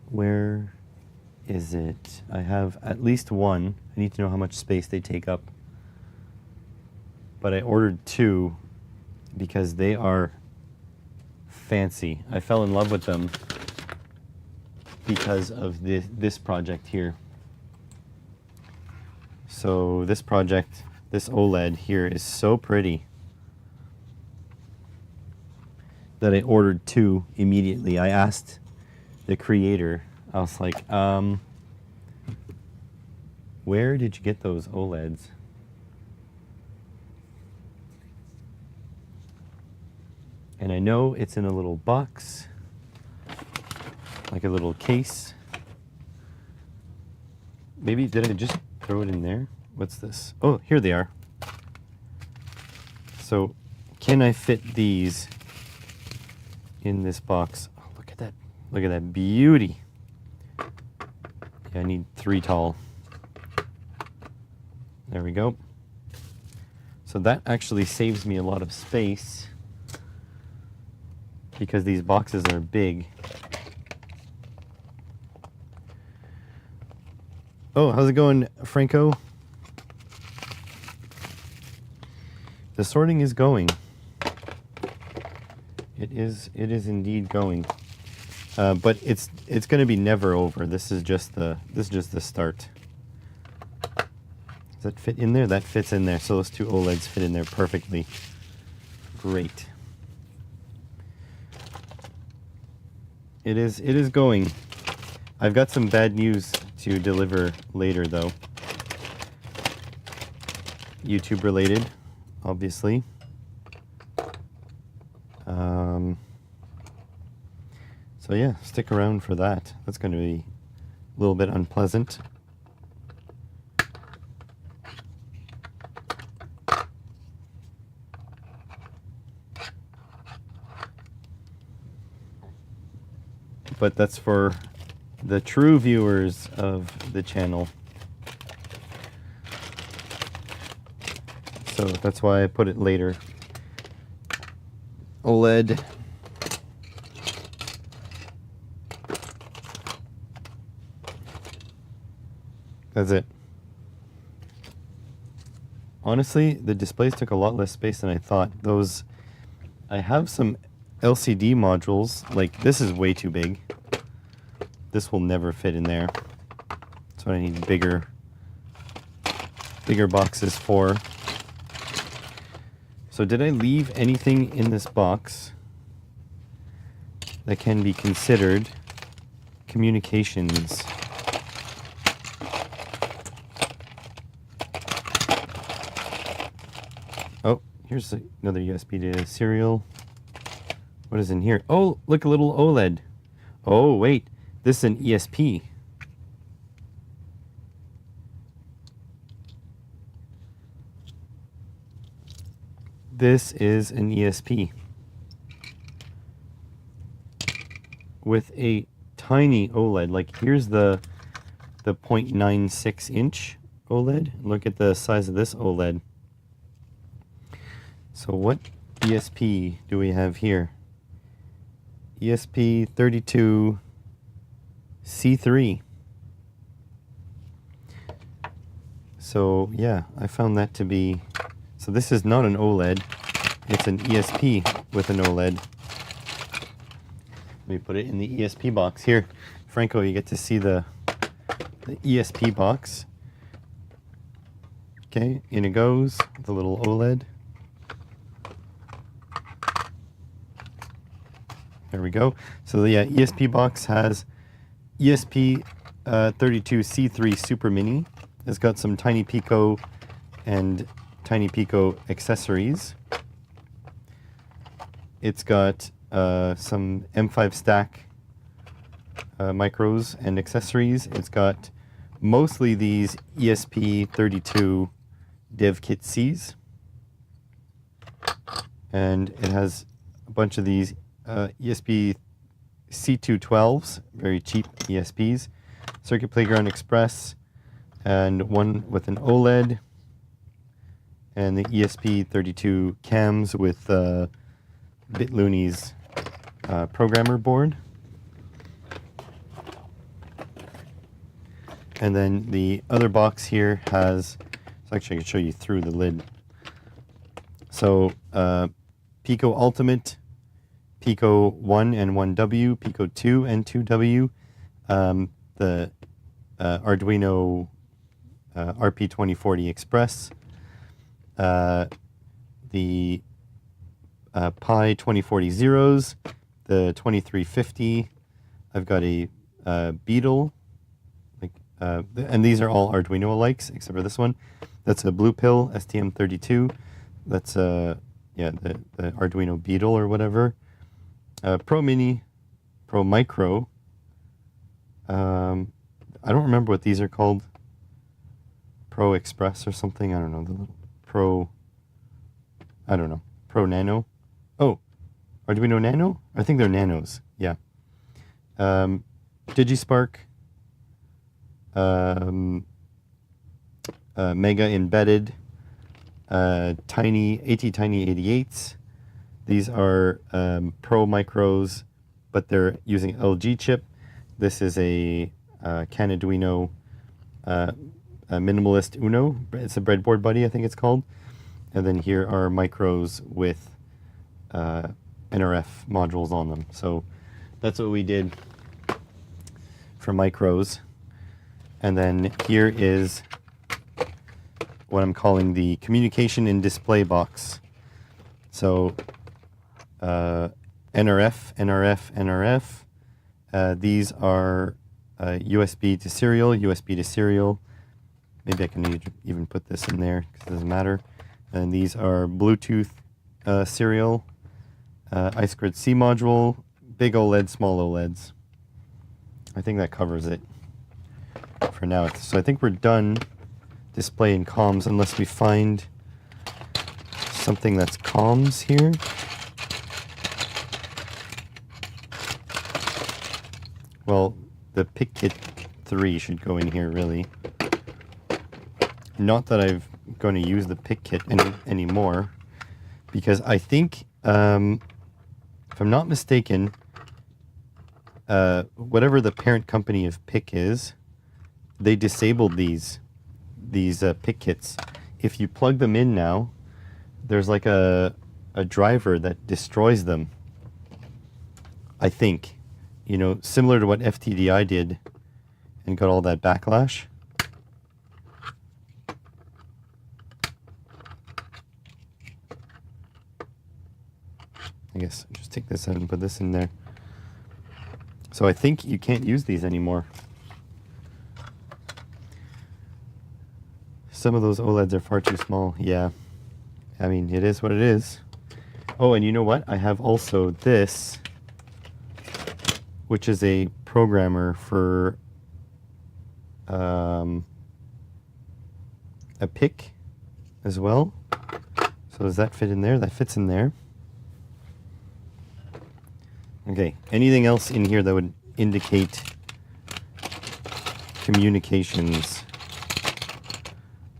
Speaker 1: Where is it? I have at least one. I need to know how much space they take up. But I ordered two because they are fancy. I fell in love with them because of this project here. So this project, this OLED here is so pretty that I ordered two immediately. I asked the creator, I was like, where did you get those OLEDs? And I know it's in a little box, like a little case. Maybe, did I just throw it in there? What's this? Oh, here they are. So, can I fit these in this box? Oh, look at that. Look at that beauty. Yeah, I need 3 tall. There we go. So that actually saves me a lot of space because these boxes are big. Oh, how's it going, Franco? The sorting is going. It is indeed going. But it's going to be never over. This is just the start. Does that fit in there? That fits in there. So those two OLEDs fit in there perfectly. Great. It is going. I've got some bad news to deliver later though. YouTube related, obviously. So yeah, stick around for that. That's going to be a little bit unpleasant. But that's for the true viewers of the channel. So that's why I put it later. OLED. That's it. Honestly, the displays took a lot less space than I thought. I have some LCD modules. Like, this is way too big. This will never fit in there. That's what I need bigger boxes for. So did I leave anything in this box that can be considered communications? here's another USB to serial. What is in here? Oh, look, a little OLED. Oh, wait. This is an ESP. This is an ESP with a tiny OLED. Like, here's the 0.96 inch OLED. Look at the size of this OLED. So what ESP do we have here? ESP32C3. So yeah, I found that to be, so this is not an OLED, it's an ESP with an OLED. Let me put it in the ESP box. Here, Franco, you get to see the ESP box. Okay, in it goes, the little OLED. There we go. So the ESP box has ESP32C3 Super Mini. It's got some Tiny Pico and Tiny Pico accessories. It's got some M5 stack micros and accessories. It's got mostly these ESP32 Dev Kit Cs. And it has a bunch of these ESP C212s, very cheap ESPs, Circuit Playground Express, and one with an OLED, and the ESP32 cams with BitLooney's programmer board. And then the other box here has, so actually I can show you through the lid. So Pico Ultimate, Pico 1 and 1W, Pico 2 and 2W, the Arduino RP2040 Express, the Pi 2040 Zeros, the 2350. I've got a Beetle, and these are all Arduino alikes except for this one. That's a Blue Pill STM32. That's the Arduino Beetle or whatever. Pro Mini, Pro Micro. I don't remember what these are called. Pro Express or something. I don't know. The little Pro. I don't know. Pro Nano. Oh, Arduino Nano. I think they're Nanos. Yeah. DigiSpark. Mega Embedded. Tiny 88s. These are Pro Micros, but they're using LG chip. This is a Canaduino Minimalist Uno. It's a breadboard buddy, I think it's called. And then here are micros with NRF modules on them. So that's what we did for micros. And then here is what I'm calling the communication and display box. So NRF, NRF, NRF. These are USB to serial, USB to serial. Maybe I can even put this in there because it doesn't matter. And these are Bluetooth serial, I2C module, big OLED, small OLEDs. I think that covers it for now. So I think we're done display and comms unless we find something that's comms here. Well, the PicKit 3 should go in here, really. Not that I'm going to use the PicKit anymore, because I think, if I'm not mistaken, whatever the parent company of PIC is, they disabled these PicKits. If you plug them in now, there's like a driver that destroys them, I think. You know, similar to what FTDI did and got all that backlash. I guess just take this out and put this in there. So I think you can't use these anymore. Some of those OLEDs are far too small, yeah. I mean, it is what it is. Oh, and you know what? I have also this, which is a programmer for a PIC as well. So does that fit in there? That fits in there. Okay, anything else in here that would indicate communications?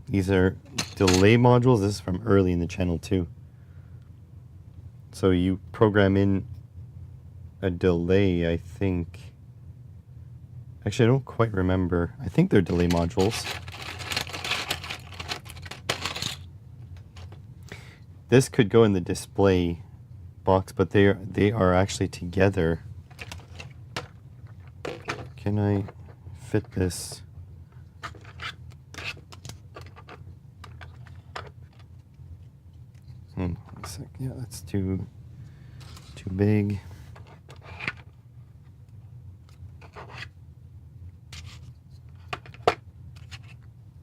Speaker 1: These are delay modules. This is from early in the channel too. So you program in a delay, I think. Actually, I don't quite remember. I think they're delay modules. This could go in the display box, but they are actually together. Can I fit this? One sec. Yeah, that's too big.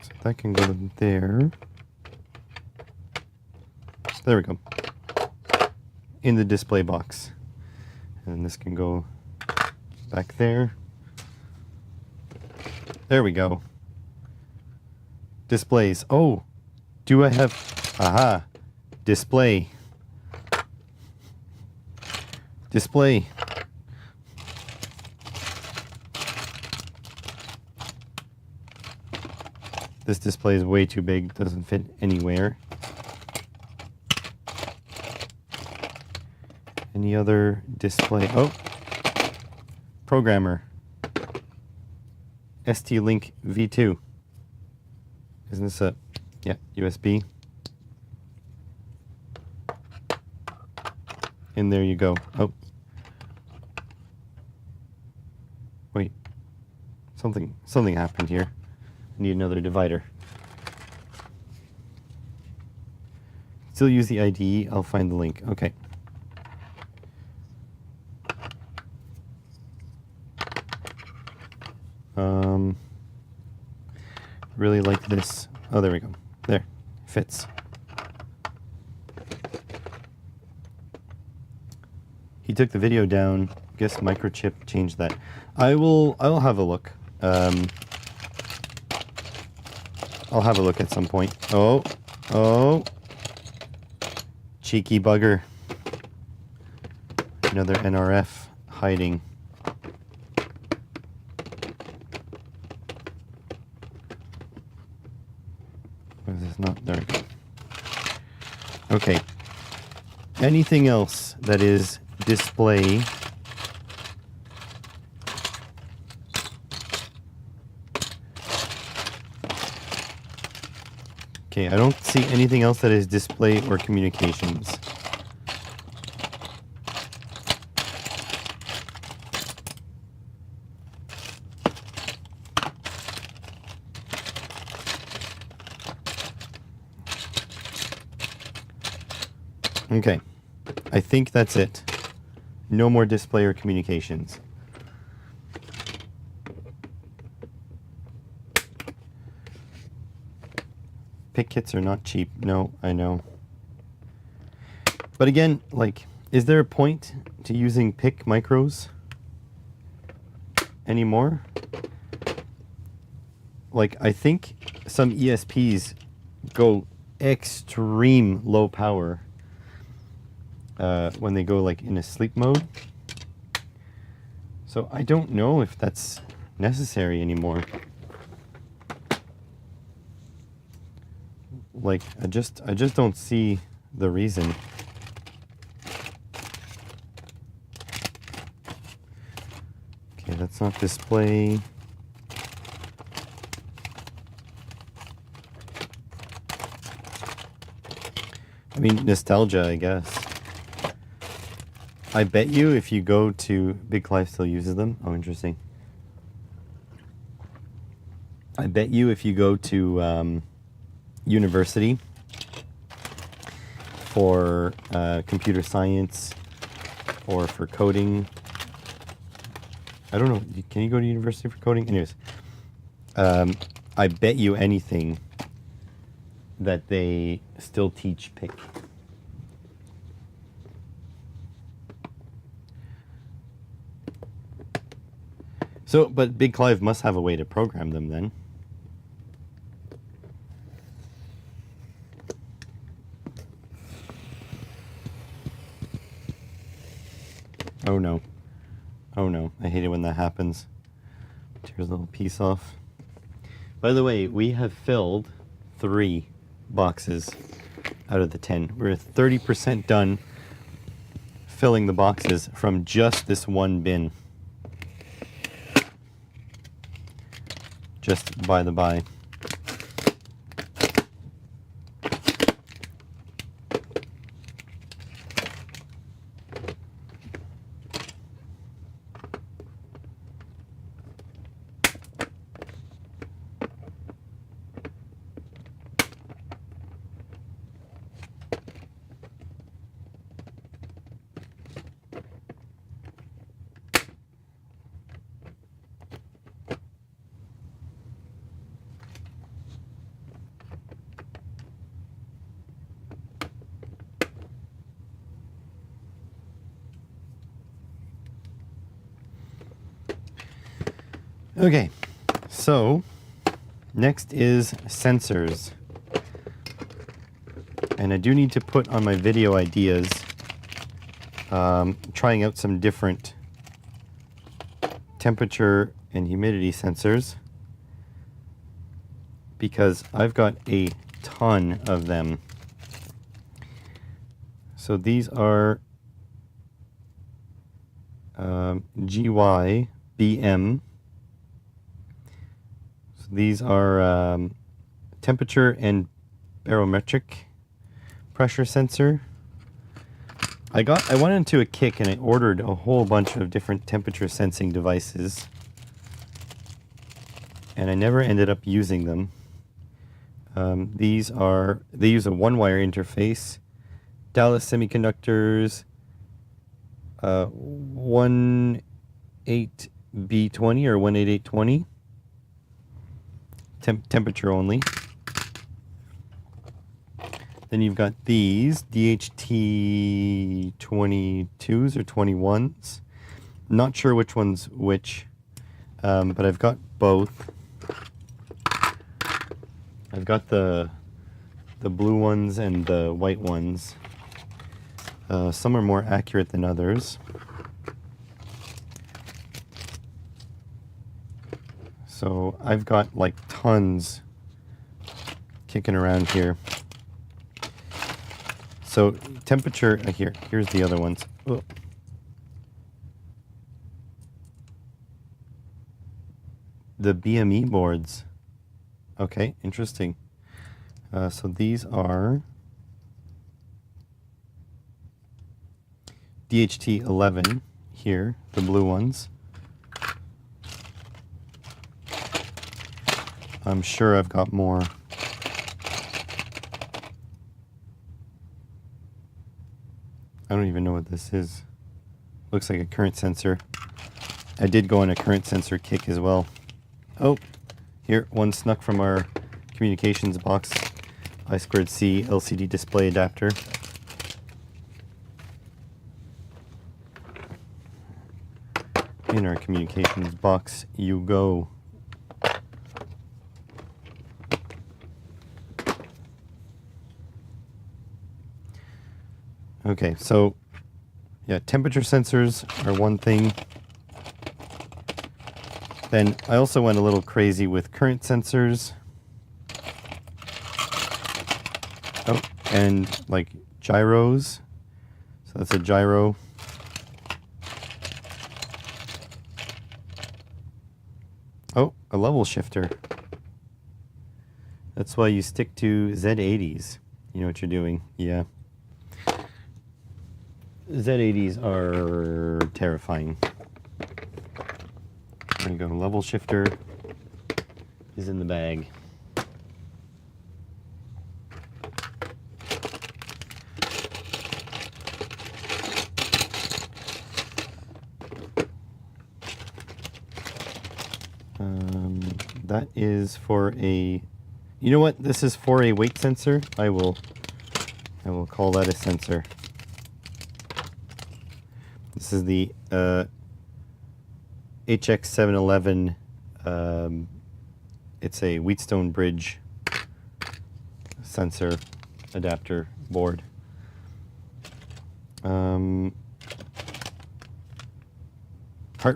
Speaker 1: So that can go there. There we go. In the display box. And this can go back there. There we go. Displays. Oh, do I have... Aha. Display. Display. This display is way too big. Doesn't fit anywhere. Any other display? Oh, programmer. ST-Link V2. Isn't this a, yeah, USB? And there you go. Oh. Wait. Something happened here. I need another divider. Still use the IDE. I'll find the link. Okay. Really like this. Oh, there we go. There. Fits. He took the video down. Guess microchip changed that. I'll have a look. I'll have a look at some point. Oh. Cheeky bugger. Another NRF hiding. Is this not? There we go. Okay. Anything else that is display? Okay, I don't see anything else that is display or communications. Okay, I think that's it. No more display or communications. PIC kits are not cheap. No, I know. But again, like, is there a point to using PIC micros anymore? Like, I think some ESPs go extreme low power when they go like in a sleep mode. So I don't know if that's necessary anymore. Like, I just don't see the reason. Okay, that's not display. I mean, nostalgia, I guess. I bet you if you go to... Big Clive still uses them. Oh, interesting. I bet you if you go to university for computer science or for coding... I don't know. Can you go to university for coding? Anyways, I bet you anything that they still teach PIC. So, but Big Clive must have a way to program them then. Oh no. Oh no. I hate it when that happens. Tears a little piece off. By the way, we have filled 3 boxes out of the 10. We're 30% done filling the boxes from just this one bin. Just by the by. Okay, so next is sensors. And I do need to put on my video ideas, trying out some different temperature and humidity sensors, because I've got a ton of them. So these are GY BM. So these are temperature and barometric pressure sensor. I went into a Kick and I ordered a whole bunch of different temperature sensing devices, and I never ended up using them. They use a 1-wire interface, Dallas Semiconductors 188B20 or 18820, temperature only. Then you've got these DHT 22s or 21s. Not sure which one's which, but I've got both. I've got the blue ones and the white ones. Some are more accurate than others. So I've got like tons kicking around here. So temperature, here's the other ones. Oh. The BME boards. Okay, interesting. So these are DHT 11 here, the blue ones. I'm sure I've got more. I don't even know what this is. Looks like a current sensor. I did go on a current sensor kick as well. Oh, here, one snuck from our communications box. I2C LCD display adapter. In our communications box you go. Okay, so yeah, temperature sensors are one thing. Then I also went a little crazy with current sensors. Oh, and like gyros. So that's a gyro. Oh, a level shifter. That's why you stick to Z80s. You know what you're doing. Yeah. Z80s are terrifying. There you go. Level shifter is in the bag. That is for a You know what? This is for a weight sensor. I will call that a sensor. This is the HX711. It's a Wheatstone Bridge sensor adapter board. Heart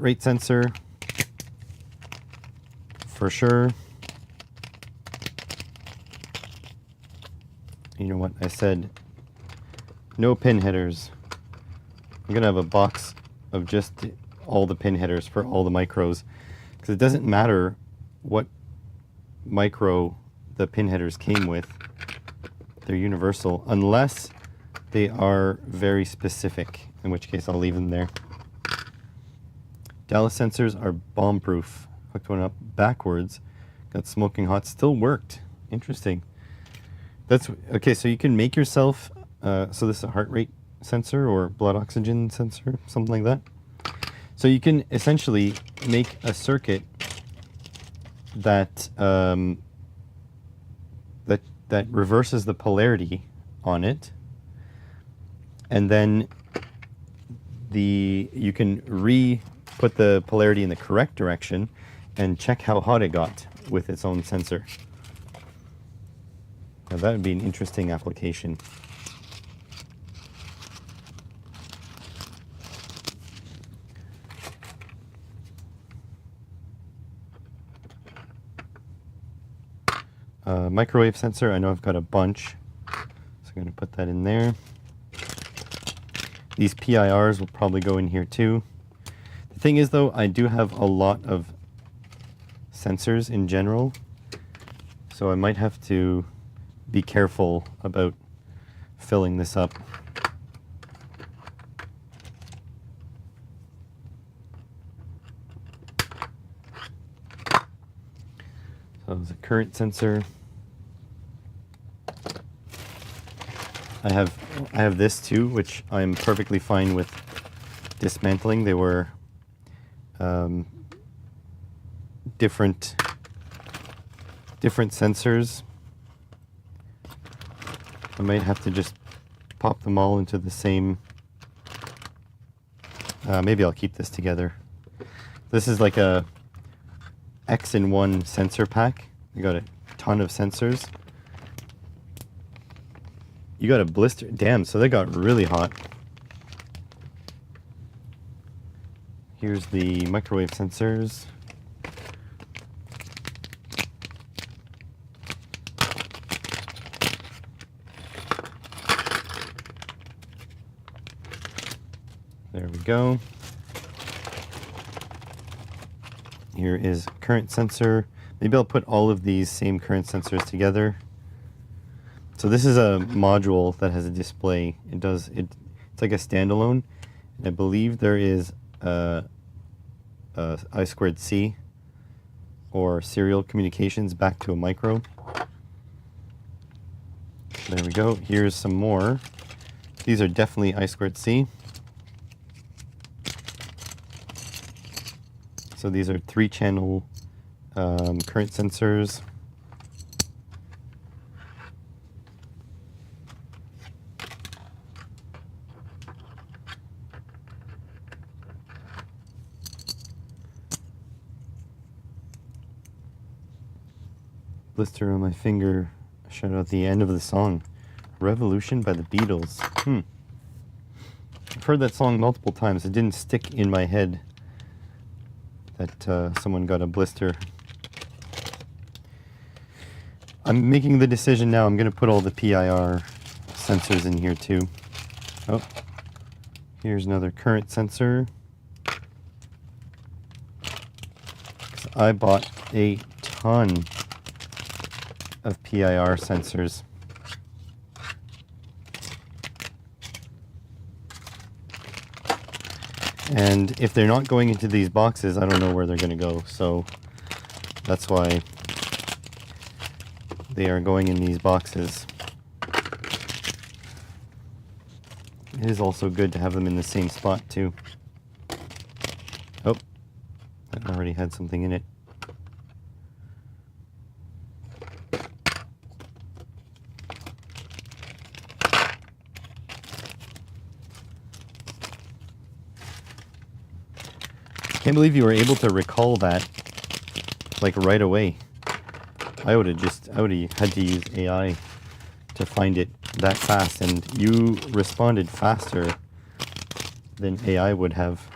Speaker 1: rate sensor for sure. You know what? I said no pin headers. I'm gonna have a box of just all the pin headers for all the micros, because it doesn't matter what micro the pin headers came with. They're universal unless they are very specific, in which case I'll leave them there. Dallas sensors are bomb proof. Hooked one up backwards, got smoking hot, still worked. Interesting. That's okay. So you can make yourself, so this is a heart rate sensor or blood oxygen sensor, something like that. So you can essentially make a circuit that that reverses the polarity on it, and then you can put the polarity in the correct direction and check how hot it got with its own sensor. Now that would be an interesting application. Microwave sensor, I know I've got a bunch, so I'm going to put that in there. These PIRs will probably go in here too. The thing is though, I do have a lot of sensors in general, so I might have to be careful about filling this up. So there's a current sensor. I have this too, which I'm perfectly fine with dismantling. They were different sensors. I might have to just pop them all into the same. Maybe I'll keep this together. This is like a X-in-1 sensor pack. You got a ton of sensors. You got a blister. Damn, so they got really hot. Here's the microwave sensors. There we go. Here is current sensor. Maybe I'll put all of these same current sensors together. So this is a module that has a display. It's like a standalone. I believe there is I2C or serial communications back to a micro. There we go. Here's some more. These are definitely I2C. So these are 3-channel current sensors. Blister on my finger. Shout out the end of the song. Revolution by the Beatles. I've heard that song multiple times. It didn't stick in my head that someone got a blister. I'm making the decision now. I'm going to put all the PIR sensors in here too. Oh, here's another current sensor. I bought a ton of PIR sensors. And if they're not going into these boxes, I don't know where they're going to go. So that's why they are going in these boxes. It is also good to have them in the same spot too. Oh, that already had something in it. Can't believe you were able to recall that like right away. I would have had to use AI to find it that fast, and you responded faster than AI would have.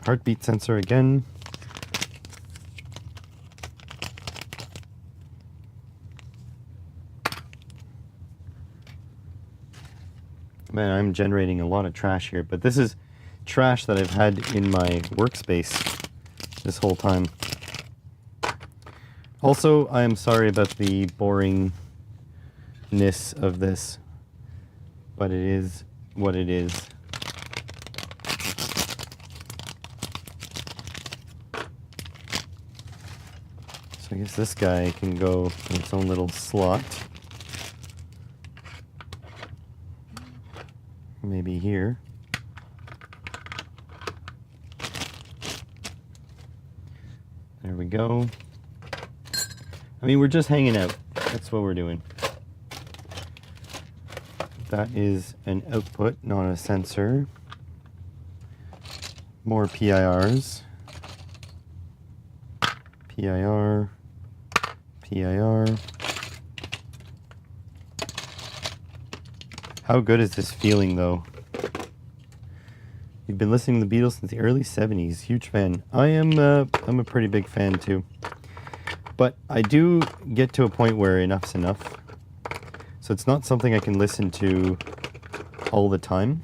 Speaker 1: Heartbeat sensor again. Man, I'm generating a lot of trash here, but this is trash that I've had in my workspace this whole time. Also, I am sorry about the boringness of this, but it is what it is. So I guess this guy can go in its own little slot. Maybe here. There we go. I mean, we're just hanging out. That's what we're doing. That is an output, not a sensor. More PIRs. PIR. PIR. How good is this feeling, though? You've been listening to the Beatles since the early 70s. Huge fan. I'm a pretty big fan, too. But I do get to a point where enough's enough. So it's not something I can listen to all the time.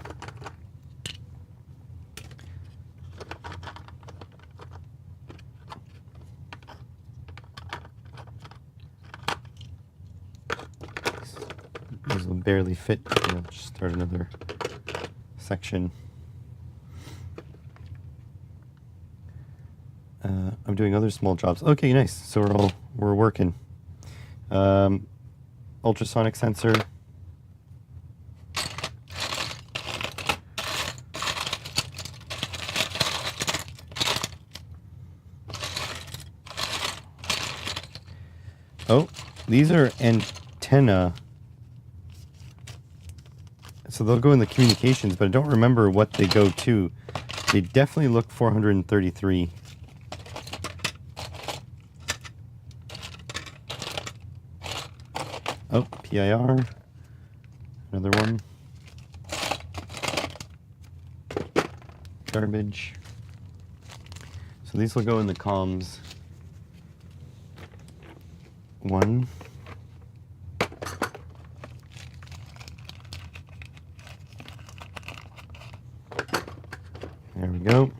Speaker 1: These will barely fit. I'll just start another section. I'm doing other small jobs. Okay, nice. So we're working. Ultrasonic sensor. Oh, these are antenna. So they'll go in the communications, but I don't remember what they go to. They definitely look 433. Oh, PIR. Another one. Garbage. So these will go in the comms. One. There we go.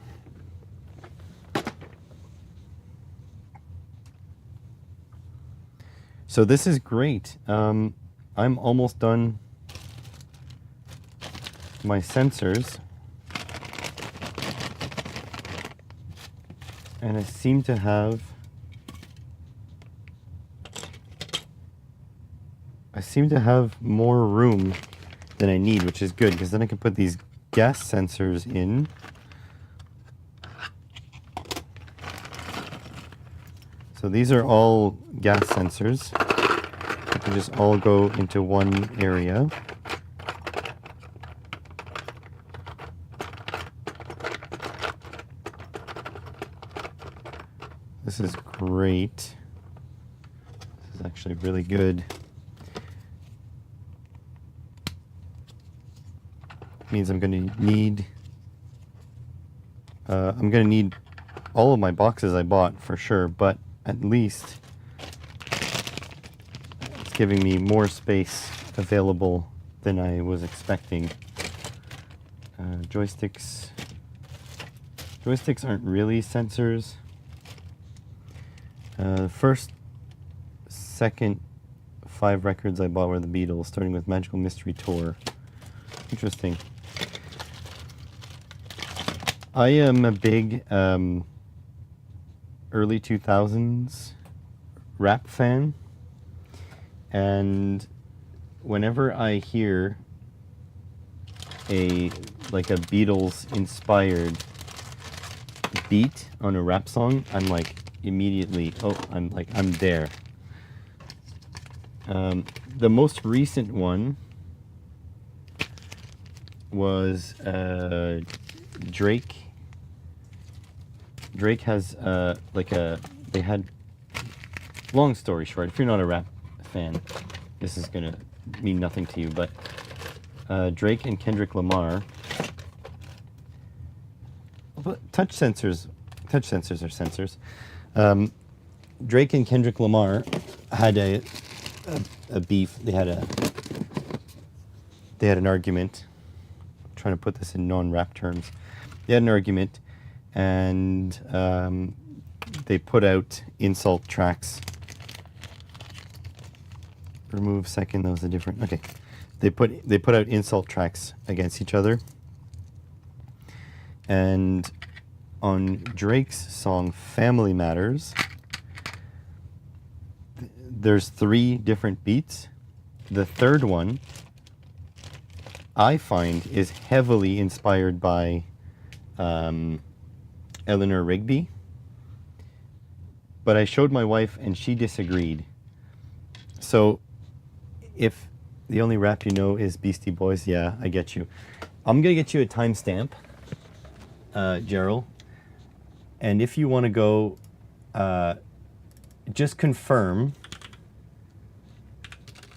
Speaker 1: So this is great. I'm almost done my sensors. And I seem to have more room than I need, which is good, because then I can put these gas sensors in. So these are all gas sensors. They can just all go into one area. This is great. This is actually really good. Means I'm going to need all of my boxes I bought for sure, but at least it's giving me more space available than I was expecting. Joysticks aren't really sensors. First, second 5 records I bought were the Beatles, starting with Magical Mystery Tour. Interesting. I am a big early 2000s rap fan, and whenever I hear a Beatles inspired beat on a rap song, I'm like immediately, oh, I'm there. The most recent one was Drake. Drake has they had, long story short, if you're not a rap fan, this is gonna mean nothing to you, but Drake and Kendrick Lamar, but touch sensors are sensors. Drake and Kendrick Lamar had a beef. They had an argument. I'm trying to put this in non-rap terms. They had an argument, and they put out insult tracks. Remove second. That was a different. Okay, they put out insult tracks against each other, and on Drake's song "Family Matters," there's 3 different beats. The third one, I find, is heavily inspired by Eleanor Rigby. But I showed my wife and she disagreed. So if the only rap you know is Beastie Boys, yeah, I get you. I'm going to get you a timestamp, Gerald. And if you want to go, just confirm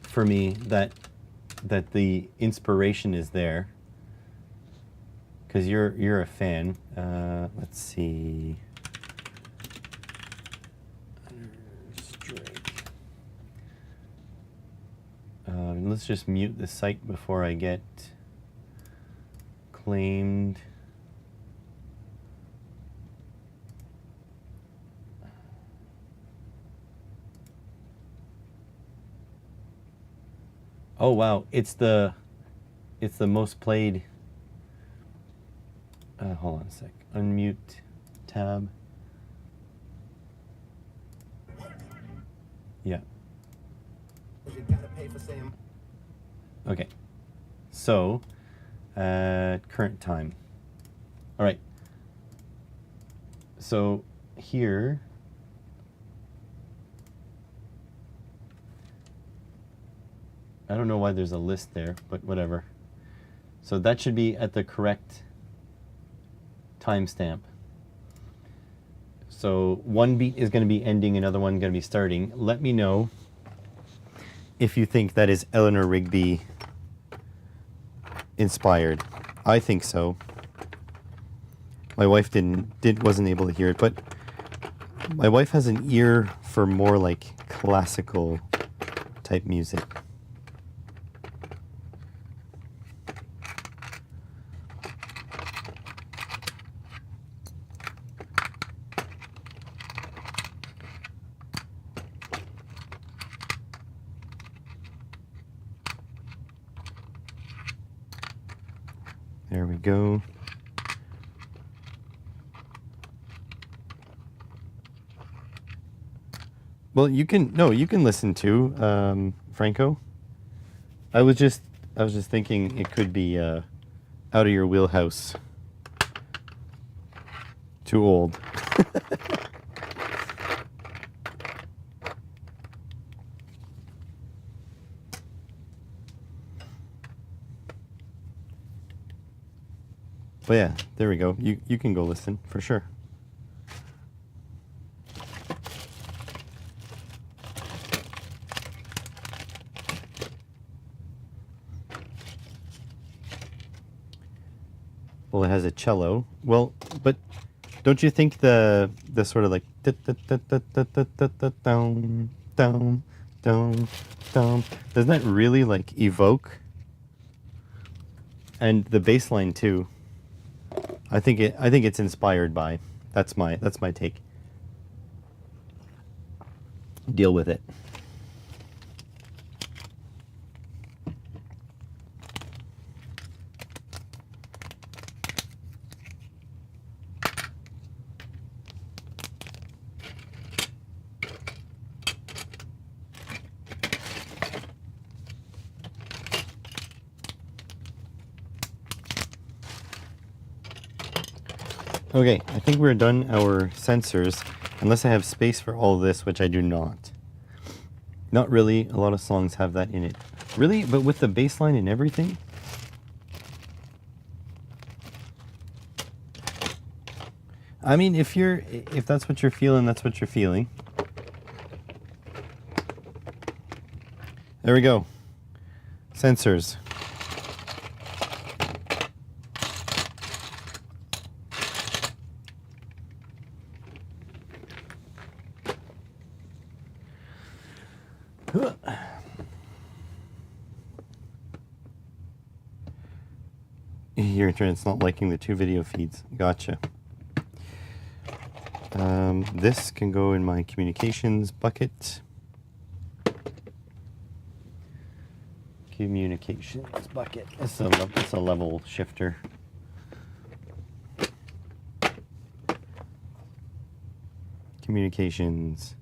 Speaker 1: for me that the inspiration is there, because you're a fan. Let's see. Let's just mute the site before I get claimed. Oh wow, it's the most played. Hold on a sec. Unmute tab. Yeah. Okay. So, at current time. All right. So here. I don't know why there's a list there, but whatever. So that should be at the correct timestamp. So one beat is going to be ending, another one going to be starting. Let me know if you think that is Eleanor Rigby inspired. I think so. My wife wasn't able to hear it, but my wife has an ear for more like classical type music. There we go. Well, you can listen to Franco. I was just thinking it could be out of your wheelhouse. Too old. But yeah, there we go. You can go listen for sure. Well, it has a cello. Well, but don't you think the sort of like down down down down, doesn't that really like evoke? And the bass line too. I think it's inspired by. That's my take. Deal with it. Okay, I think we're done our sensors. Unless I have space for all of this, which I do not. Not really. A lot of songs have that in it. Really? But with the bass line and everything? I mean, if that's what you're feeling, that's what you're feeling. There we go. Sensors. Your internet's not liking the 2 video feeds. Gotcha. This can go in my communications bucket. Communications bucket. It's a level shifter. Communications.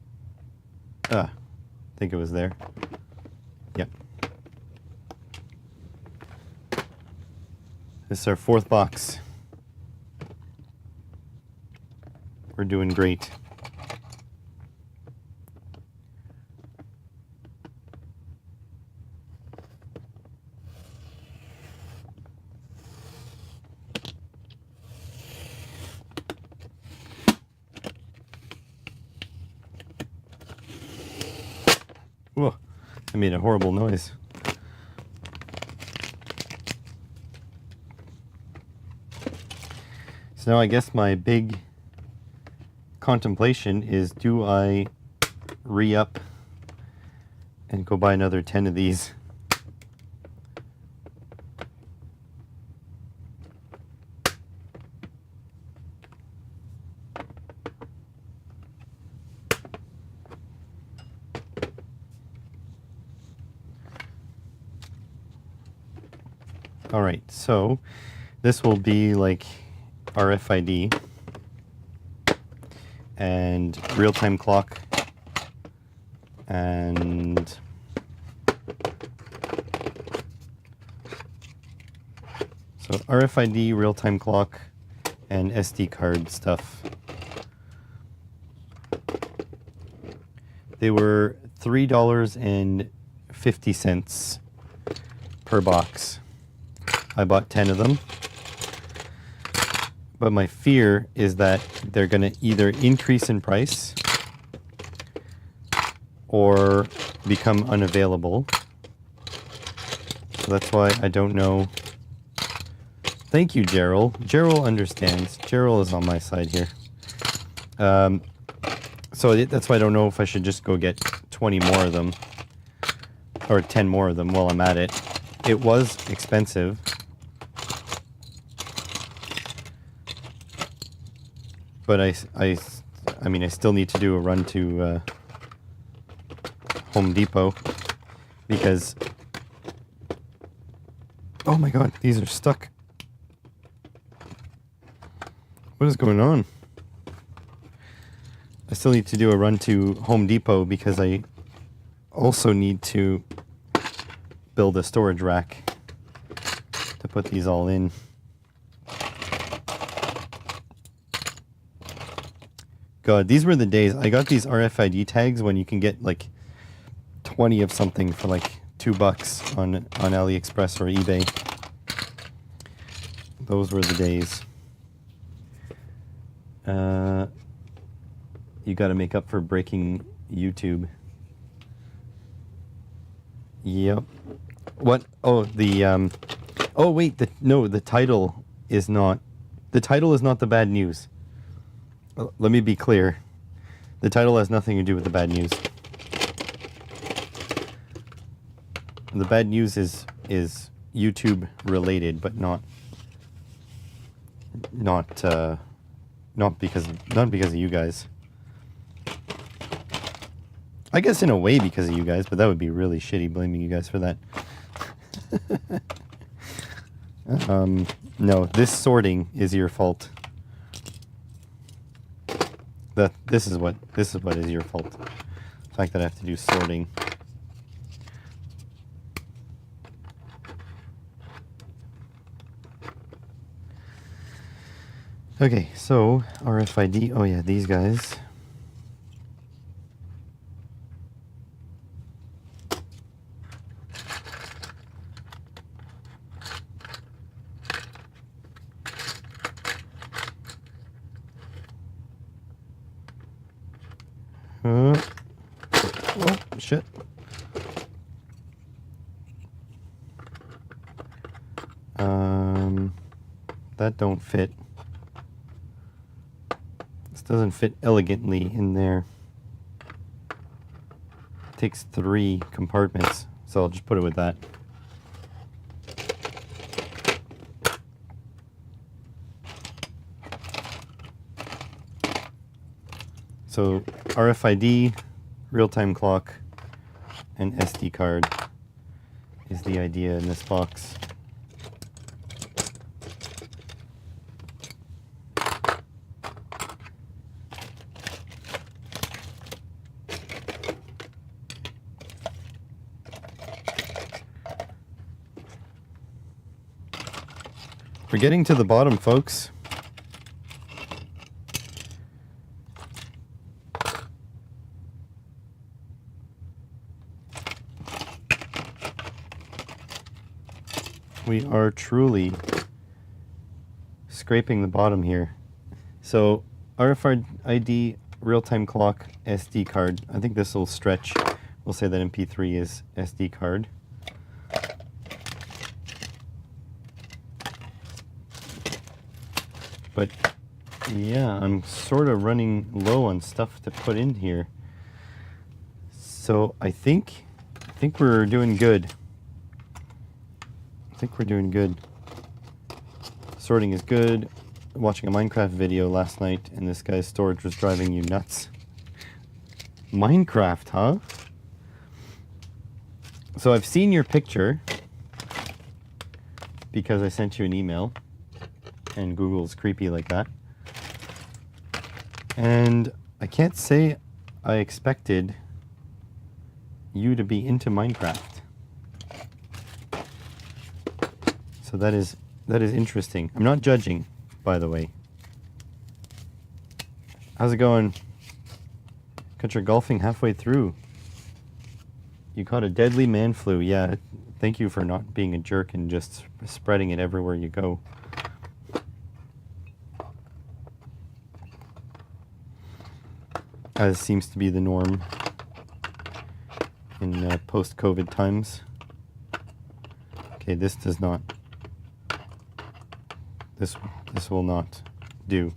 Speaker 1: I think it was there. Yep. This is our 4th box. We're doing great. Whoa, I made a horrible noise. So now I guess my big contemplation is, do I re-up and go buy another 10 of these? All right, so this will be like RFID and real-time clock and so RFID, real-time clock, and SD card stuff. They were $3.50 per box. I bought 10 of them. But my fear is that they're going to either increase in price or become unavailable. So that's why I don't know. Thank you, Gerald. Gerald understands. Gerald is on my side here. So that's why I don't know if I should just go get 20 more of them or 10 more of them while I'm at it. It was expensive. But I mean, I still need to do a run to Home Depot because, oh my God, these are stuck. What is going on? I still need to do a run to Home Depot because I also need to build a storage rack to put these all in. God, these were the days. I got these RFID tags when you can get like 20 of something for like $2 on AliExpress or eBay. Those were the days. You got to make up for breaking YouTube. Yep. What? Oh, the oh wait, the title is not. The title is not the bad news. Let me be clear. The title has nothing to do with the bad news. The bad news is YouTube related, but not because of you guys. I guess in a way because of you guys, but that would be really shitty blaming you guys for that. No, this sorting is your fault. This is what is your fault. The fact that I have to do sorting. Okay, so RFID. Oh yeah, these guys. shit. That don't fit. This doesn't fit elegantly in there. It takes 3 compartments, so I'll just put it with that. So RFID, real-time clock, and SD card is the idea in this box. We're getting to the bottom, folks. We are truly scraping the bottom here. So RFID, real-time clock, SD card. I think this will stretch. We'll say that MP3 is SD card. But yeah, I'm sort of running low on stuff to put in here. So I think we're doing good. I think we're doing good. Sorting is good. Watching a Minecraft video last night and this guy's storage was driving you nuts. Minecraft, huh? So I've seen your picture because I sent you an email. And Google's creepy like that. And I can't say I expected you to be into Minecraft. So that is interesting. I'm not judging, by the way. How's it going? Got your golfing halfway through. You caught a deadly man flu. Yeah, thank you for not being a jerk and just spreading it everywhere you go. As seems to be the norm in post-COVID times. Okay, this does not. This will not do.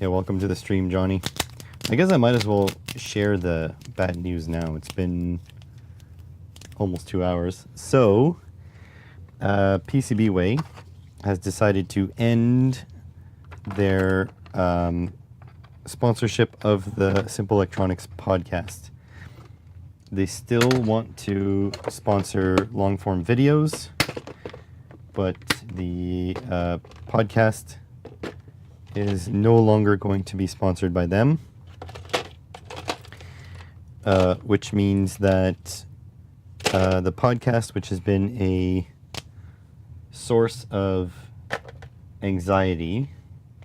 Speaker 1: Yeah, welcome to the stream, Johnny. I guess I might as well share the bad news now. It's been almost 2 hours. So, PCBWay has decided to end their sponsorship of the Simple Electronics podcast. They still want to sponsor long-form videos, but the podcast is no longer going to be sponsored by them, which means that the podcast, which has been a source of anxiety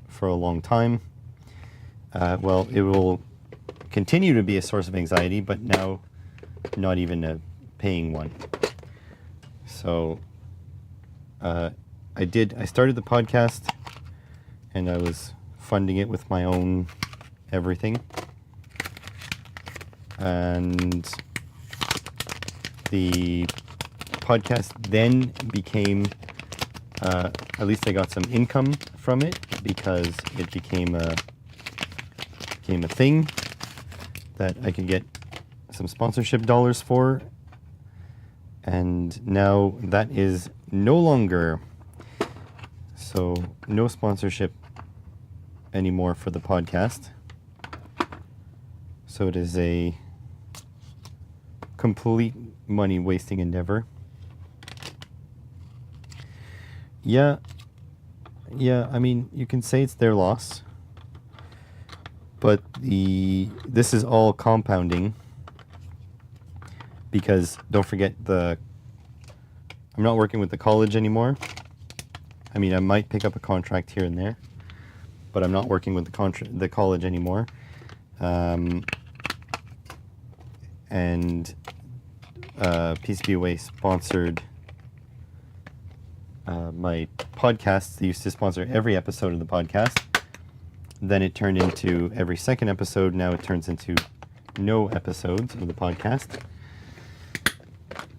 Speaker 1: for a long time, well, it will continue to be a source of anxiety, but now not even a paying one. So I started the podcast and I was funding it with my own everything, and the podcast then became at least I got some income from it because it became a thing that I could get some sponsorship dollars for, and now that is no longer. So no sponsorship anymore for the podcast. So it is a complete money wasting endeavor. Yeah, I mean, you can say it's their loss, but this is all compounding because don't forget I'm not working with the college anymore. I mean, I might pick up a contract here and there, but I'm not working with the college anymore. And PCBWay sponsored my podcast. They used to sponsor every episode of the podcast, Then it turned into every second episode. Now it turns into no episodes of the podcast.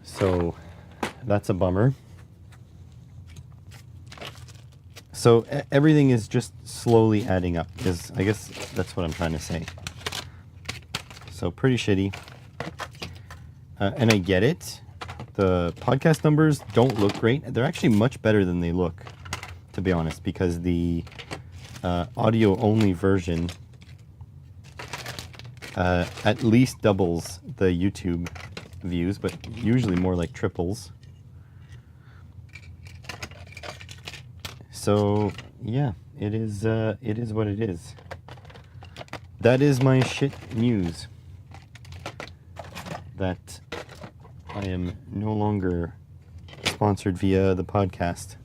Speaker 1: So that's a bummer. So everything is just slowly adding up, is I guess that's what I'm trying to say. So pretty shitty. And I get it. The podcast numbers don't look great. They're actually much better than they look, to be honest, because the audio-only version at least doubles the YouTube views, but usually more like triples. So yeah, it is what it is. That is my shit news. That I am no longer sponsored via the podcast.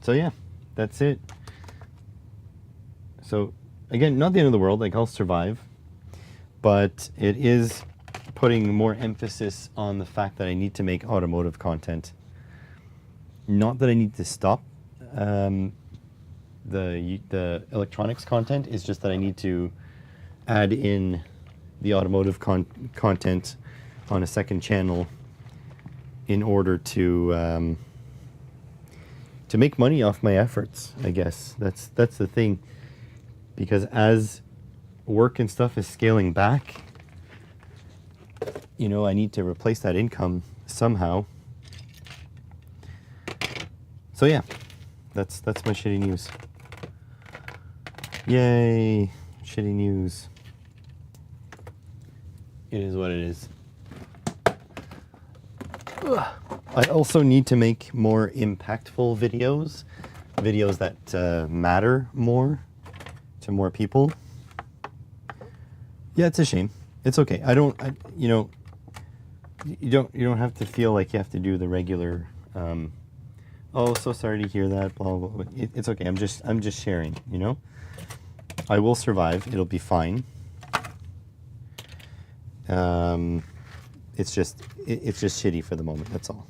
Speaker 1: So yeah, that's it. So again, not the end of the world, like I'll survive, but it is putting more emphasis on the fact that I need to make automotive content. Not that I need to stop the electronics content, it's just that I need to add in the automotive content on a second channel in order to make money off my efforts, I guess. That's the thing. Because as work and stuff is scaling back, you know, I need to replace that income somehow. So yeah, that's my shitty news. Yay, shitty news. It is what it is. Ugh. I also need to make more impactful videos that matter more to more people. Yeah, it's a shame. It's okay. You don't have to feel like you have to do the regular. Oh, so sorry to hear that. Blah blah blah. It's okay. I'm just sharing. You know, I will survive. It'll be fine. It's just shitty for the moment. That's all.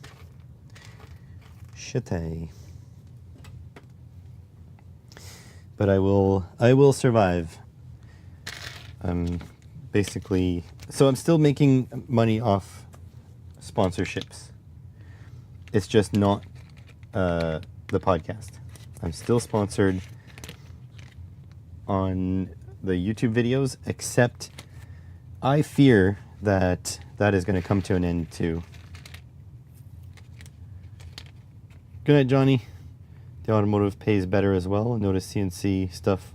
Speaker 1: Shitty. But I will survive. Basically, so I'm still making money off sponsorships. It's just not the podcast. I'm still sponsored on the YouTube videos, except I fear that is going to come to an end too. Good night, Johnny. The automotive pays better as well. Notice CNC stuff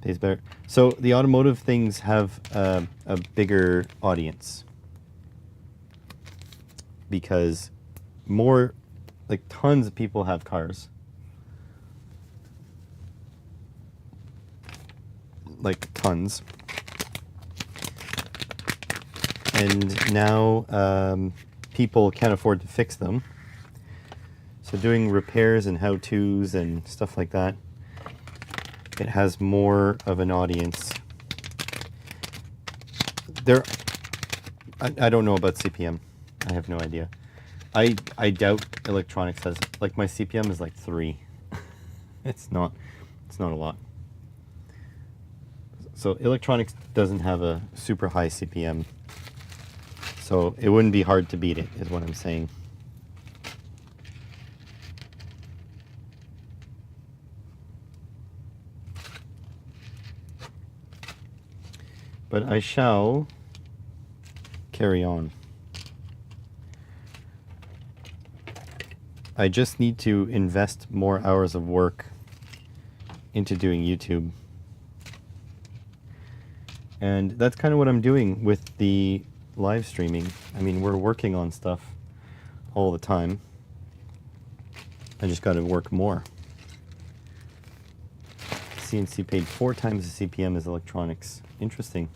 Speaker 1: pays better. So the automotive things have a bigger audience because more, like tons of people have cars. Like tons. And now people can't afford to fix them. So doing repairs and how-tos and stuff like that, it has more of an audience. I don't know about CPM. I have no idea. I doubt electronics has, like my CPM is like 3. It's not a lot. So electronics doesn't have a super high CPM. So it wouldn't be hard to beat it, is what I'm saying. But I shall carry on. I just need to invest more hours of work into doing YouTube. And that's kind of what I'm doing with the live streaming. I mean, we're working on stuff all the time. I just got to work more. CNC paid 4 times the CPM as electronics. Interesting.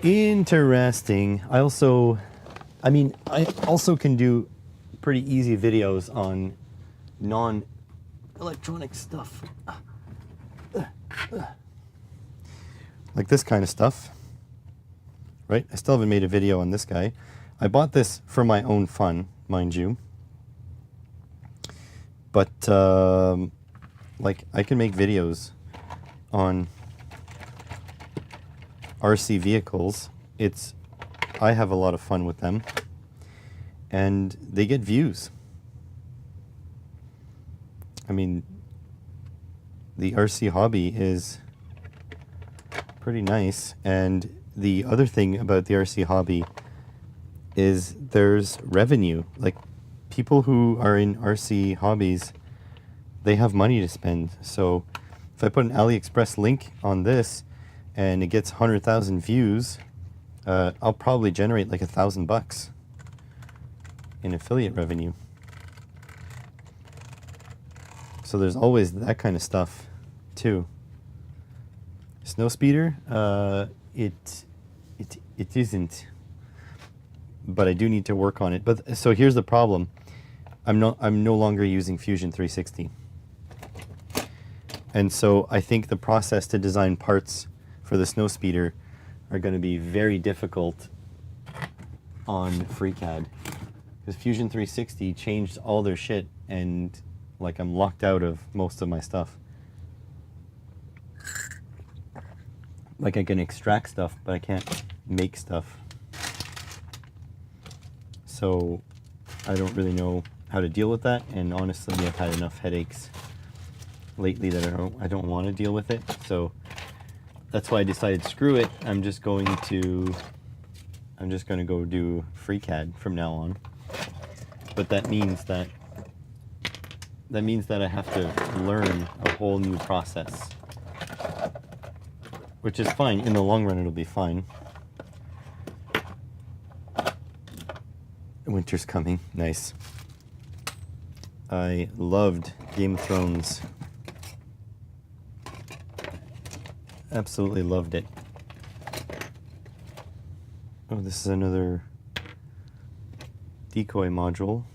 Speaker 1: Interesting. I also can do pretty easy videos on non-electronic stuff. Like this kind of stuff. Right? I still haven't made a video on this guy. I bought this for my own fun, mind you. But like I can make videos on RC vehicles. I have a lot of fun with them, and they get views. I mean, the RC hobby is pretty nice, and the other thing about the RC hobby is there's revenue. Like, people who are in RC hobbies, they have money to spend. So if I put an AliExpress link on this and it gets 100,000 views, I'll probably generate like $1,000 in affiliate revenue. So there's always that kind of stuff too. Snowspeeder, it isn't, but I do need to work on it. But so here's the problem: I'm no longer using Fusion 360, and so I think the process to design parts for the Snowspeeder are going to be very difficult on FreeCAD, because Fusion 360 changed all their shit, and like I'm locked out of most of my stuff. Like I can extract stuff, but I can't make stuff. So I don't really know how to deal with that, and honestly I've had enough headaches lately that I don't want to deal with it. So that's why I decided, screw it, I'm just going to go do FreeCAD from now on. But that means that I have to learn a whole new process, which is fine. In the long run, it'll be fine. Winter's coming. Nice. I loved Game of Thrones. Absolutely loved it. Oh, this is another decoy module.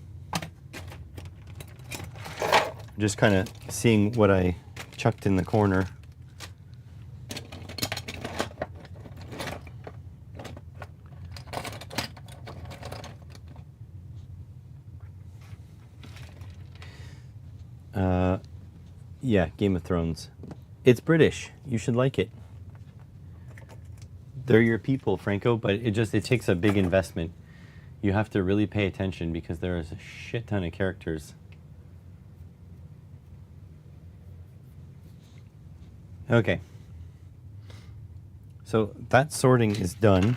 Speaker 1: Just kind of seeing what I chucked in the corner. Yeah, Game of Thrones. It's British. You should like it. They're your people, Franco, but it takes a big investment. You have to really pay attention because there is a shit ton of characters. Okay. So that sorting is done.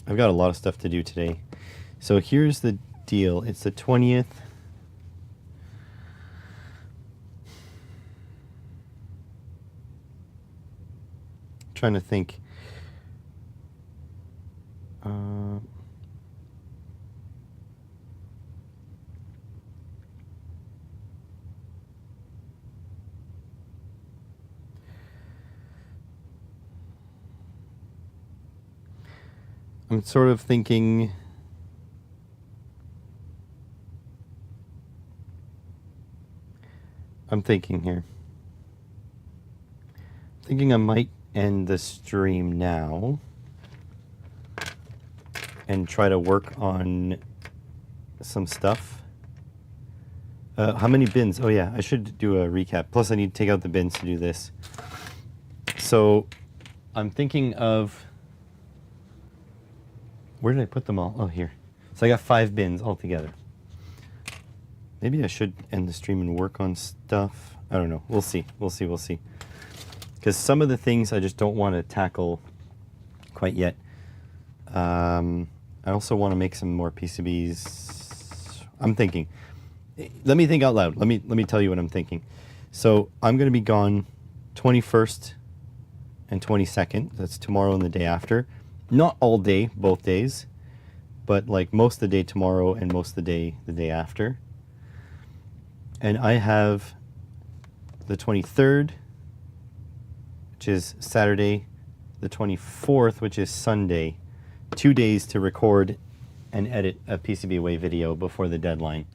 Speaker 1: I've got a lot of stuff to do today. So here's the deal. It's the 20th. Trying to think. I'm sort of thinking here. Thinking I might end the stream now and try to work on some stuff. How many bins? Oh yeah, I should do a recap. Plus I need to take out the bins to do this. So I'm thinking of, where did I put them all? Oh, here. So I got 5 bins altogether. Maybe I should end the stream and work on stuff. I don't know. We'll see. We'll see. We'll see. Because some of the things I just don't want to tackle quite yet. I also want to make some more PCBs. I'm thinking. Let me think out loud. Let me tell you what I'm thinking. So I'm going to be gone 21st and 22nd. That's tomorrow and the day after. Not all day, both days, but like most of the day tomorrow and most of the day after. And I have the 23rd, which is Saturday, the 24th, which is Sunday, 2 days to record and edit a PCBWay video before the deadline.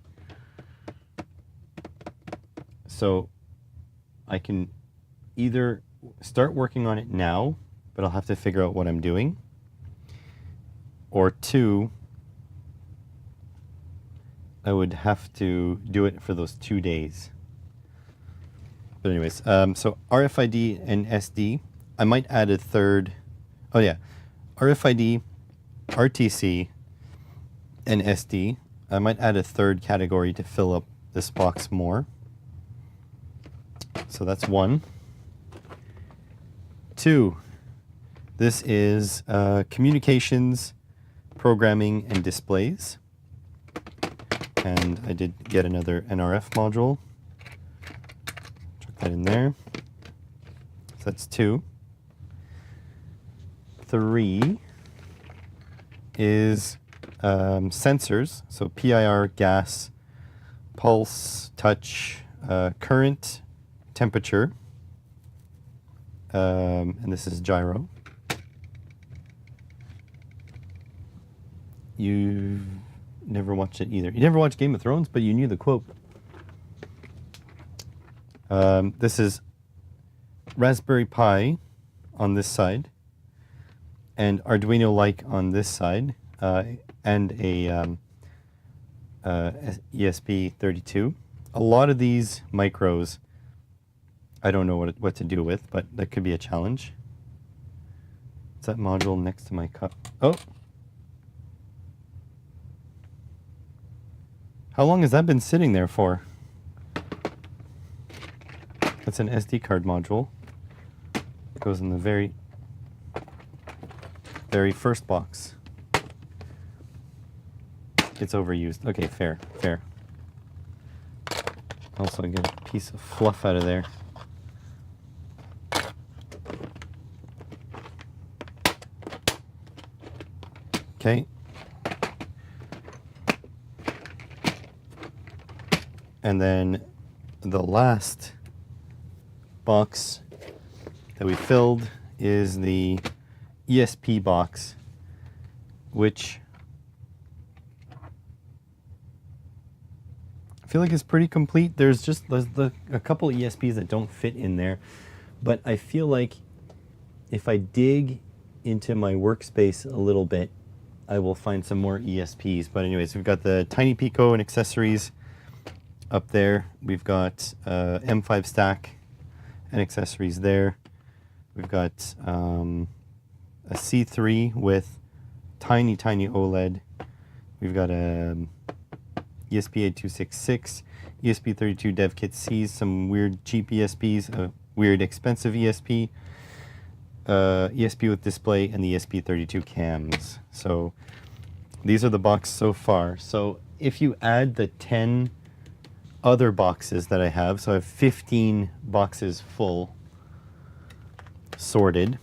Speaker 1: So I can either start working on it now, but I'll have to figure out what I'm doing, or 2, I would have to do it for those 2 days. But anyways, so RFID and SD, I might add a third. Oh yeah, RFID, RTC, and SD. I might add a third category to fill up this box more. So that's 1. 2, this is communications, programming, and displays. And I did get another NRF module. Chuck that in there. So that's 2. 3 is sensors, so PIR, gas, pulse, touch, current, temperature, and this is gyro. You've never watched it either. You never watched Game of Thrones, but you knew the quote. This is Raspberry Pi on this side, and Arduino Like on this side, and a ESP32. A lot of these micros, I don't know what to do with, but that could be a challenge. Is that module next to my cup? Oh! How long has that been sitting there for? That's an SD card module. It goes in the very first box. It's overused. Okay, fair. Also, I get a piece of fluff out of there. Okay. And then the last box that we filled is the ESP box, which I feel like is pretty complete. There's a couple ESPs that don't fit in there, but I feel like if I dig into my workspace a little bit, I will find some more ESPs. But anyways, we've got the Tiny Pico and accessories up there. We've got M5 stack and accessories there. We've got a C3 with tiny OLED. We've got a ESP8266, ESP32 dev kit Cs, some weird cheap ESPs, a weird expensive ESP, ESP with display, and the ESP32 cams. So these are the boxes so far. So if you add the 10 other boxes that I have, so I have 15 boxes full, sorted,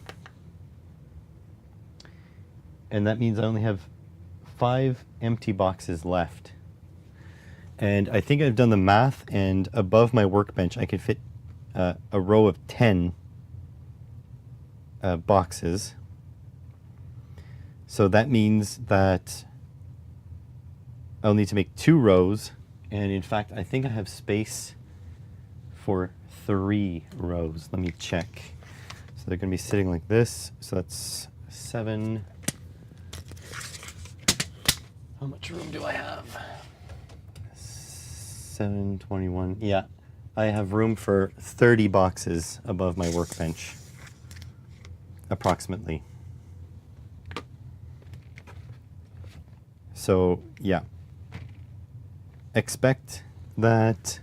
Speaker 1: and that means I only have 5 empty boxes left. And I think I've done the math, and above my workbench I could fit a row of 10 boxes. So that means that I'll need to make 2 rows, and in fact I think I have space for 3 rows. Let me check. So they're going to be sitting like this. So that's 7. How much room do I have? 721. Yeah, I have room for 30 boxes above my workbench, approximately. So yeah, expect that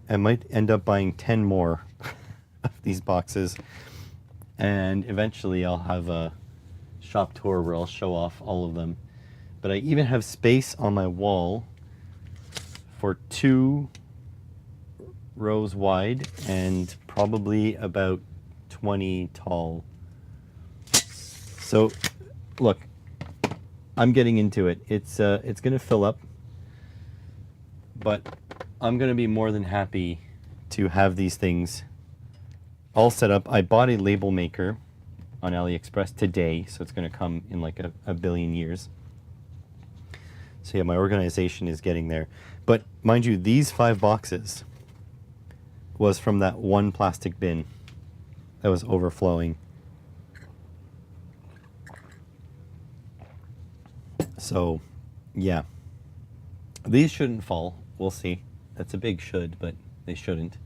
Speaker 1: I might end up buying 10 more of these boxes, and eventually I'll have a shop tour where I'll show off all of them. But I even have space on my wall for 2 rows wide and probably about 20 tall. So look, I'm getting into it. It's going to fill up, but I'm going to be more than happy to have these things all set up. I bought a label maker on AliExpress today, so it's going to come in like a billion years. So yeah, my organization is getting there. But mind you, these 5 boxes was from that one plastic bin that was overflowing. So, yeah. These shouldn't fall. We'll see. That's a big should, but they shouldn't.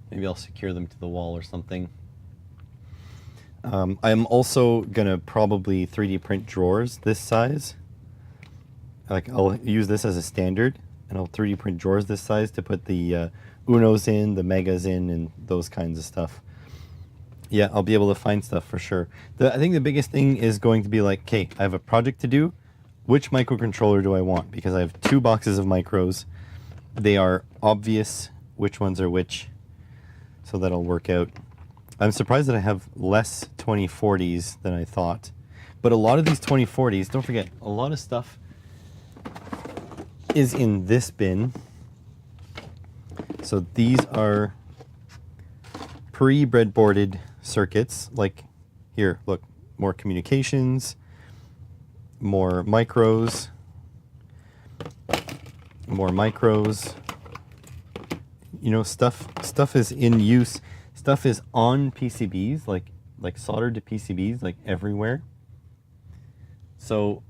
Speaker 1: Maybe I'll secure them to the wall or something. I'm also going to probably 3D print drawers this size. Like, I'll use this as a standard, and I'll 3D print drawers this size to put the Unos in, the Megas in, and those kinds of stuff. Yeah, I'll be able to find stuff for sure. I think the biggest thing is going to be like, okay, I have a project to do. Which microcontroller do I want? Because I have 2 boxes of micros. They are obvious which ones are which, so that'll work out. I'm surprised that I have less 2040s than I thought. But a lot of these 2040s, don't forget, a lot of stuff is in this bin. So these are pre-breadboarded circuits. Like here, look, more communications, more micros, more micros. You know, stuff is in use. Stuff is on PCBs, like soldered to PCBs, like everywhere. So,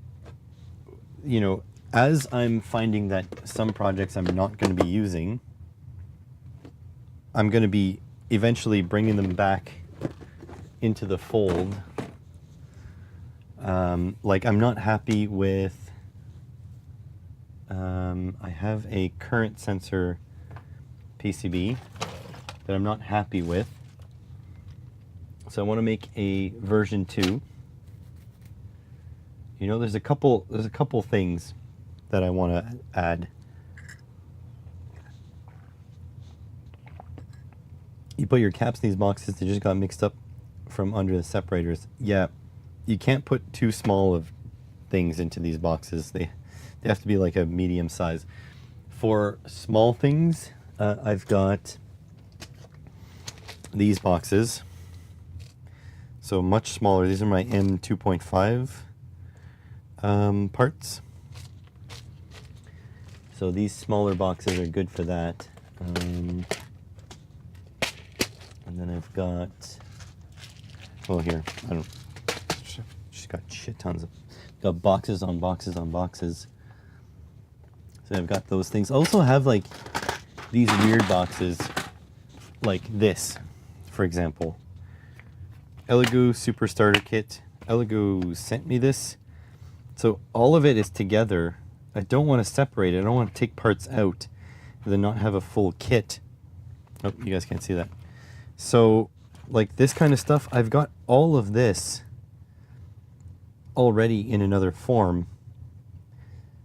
Speaker 1: you know, as I'm finding that some projects I'm not going to be using, I'm going to be eventually bringing them back into the fold. Like, I'm not happy with, I have a current sensor PCB that I'm not happy with. So I want to make a version 2. You know, there's a couple things that I want to add. You put your caps in these boxes, they just got mixed up from under the separators. Yeah, you can't put too small of things into these boxes. They have to be like a medium size. For small things, I've got these boxes. So much smaller. These are my M2.5 parts. So these smaller boxes are good for that. And then I've got, well, here, I don't, just got shit tons of, got boxes on boxes on boxes. So I've got those things. I also have like these weird boxes like this, for example. Elegoo Super Starter Kit. Elegoo sent me this. So all of it is together. I don't want to separate it. I don't want to take parts out and then not have a full kit. Oh, you guys can't see that. So, like this kind of stuff, I've got all of this already in another form.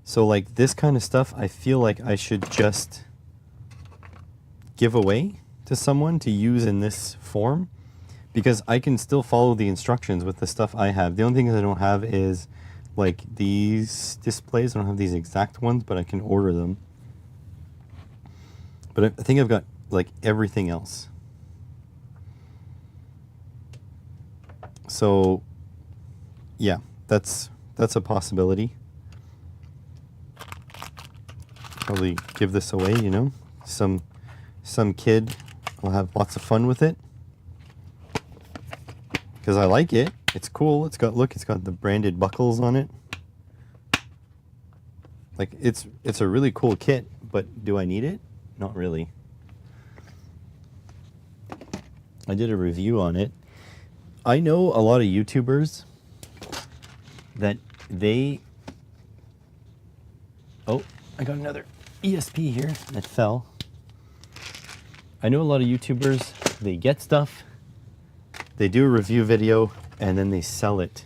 Speaker 1: So like this kind of stuff, I feel like I should just give away to someone to use in this form, because I can still follow the instructions with the stuff I have. The only thing I don't have is like these displays. I don't have these exact ones, but I can order them. But I think I've got like everything else. So, yeah, that's a possibility. Probably give this away, you know. Some kid will have lots of fun with it. Because I like it. It's cool. It's got the branded buckles on it. Like it's a really cool kit, but do I need it? Not really. I did a review on it. I know a lot of YouTubers that oh, I got another ESP here that fell. I know a lot of YouTubers, they get stuff, they do a review video, and then they sell it.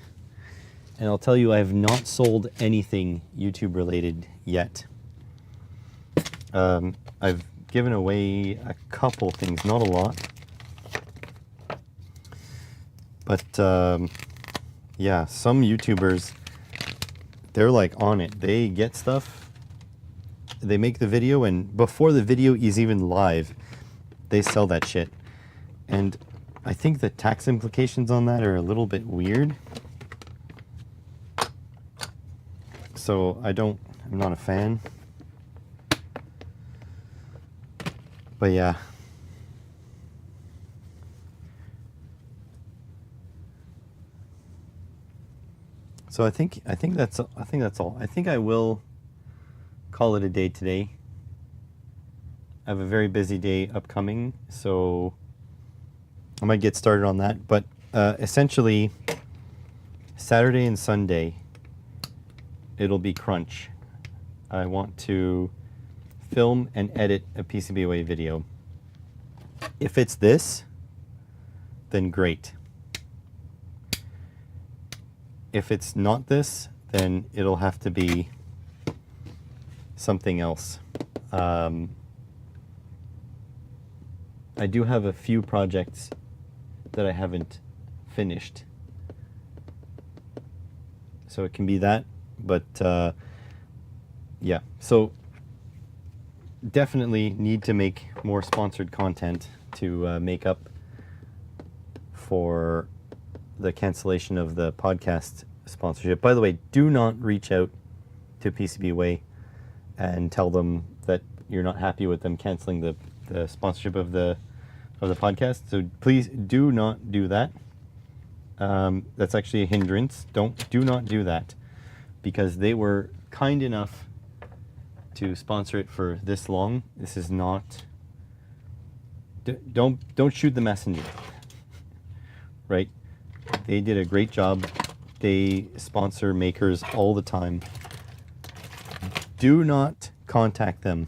Speaker 1: And I'll tell you, I have not sold anything YouTube related yet. I've given away a couple things, not a lot. But yeah, some YouTubers, they're like on it. They get stuff, they make the video, and before the video is even live, they sell that shit. And I think the tax implications on that are a little bit weird. So I'm not a fan. But yeah. So I think that's all. I think I will call it a day today. I have a very busy day upcoming, so I might get started on that. But essentially, Saturday and Sunday, it'll be crunch. I want to film and edit a PCBWay video. If it's this, then great. If it's not this, then it'll have to be something else. I do have a few projects that I haven't finished. So it can be that, but yeah. So definitely need to make more sponsored content to make up for the cancellation of the podcast sponsorship. By the way, do not reach out to PCBWay and tell them that you're not happy with them canceling the sponsorship of the podcast. So please do not do that. That's actually a hindrance. Do not do that, because they were kind enough to sponsor it for this long. This is not. Don't shoot the messenger. Right? They did a great job. They sponsor makers all the time. Do not contact them.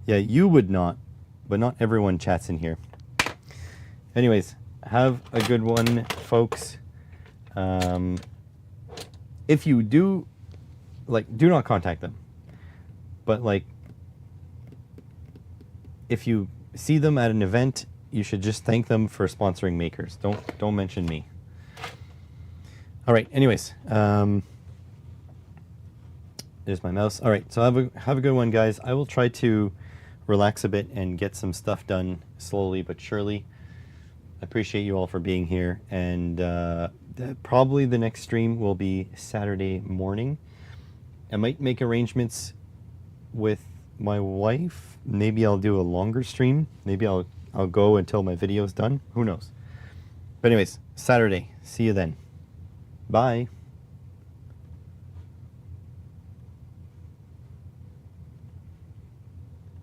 Speaker 1: Yeah, you would not, but not everyone chats in here. Anyways, have a good one, folks. If you do, do not contact them. But if you see them at an event, you should just thank them for sponsoring makers. Don't mention me. All right. Anyways, there's my mouse. All right. So have a good one, guys. I will try to relax a bit and get some stuff done slowly but surely. I appreciate you all for being here, and probably the next stream will be Saturday morning. I might make arrangements with my wife. Maybe I'll do a longer stream. Maybe I'll go until my video's done. Who knows? But anyways, Saturday. See you then. Bye.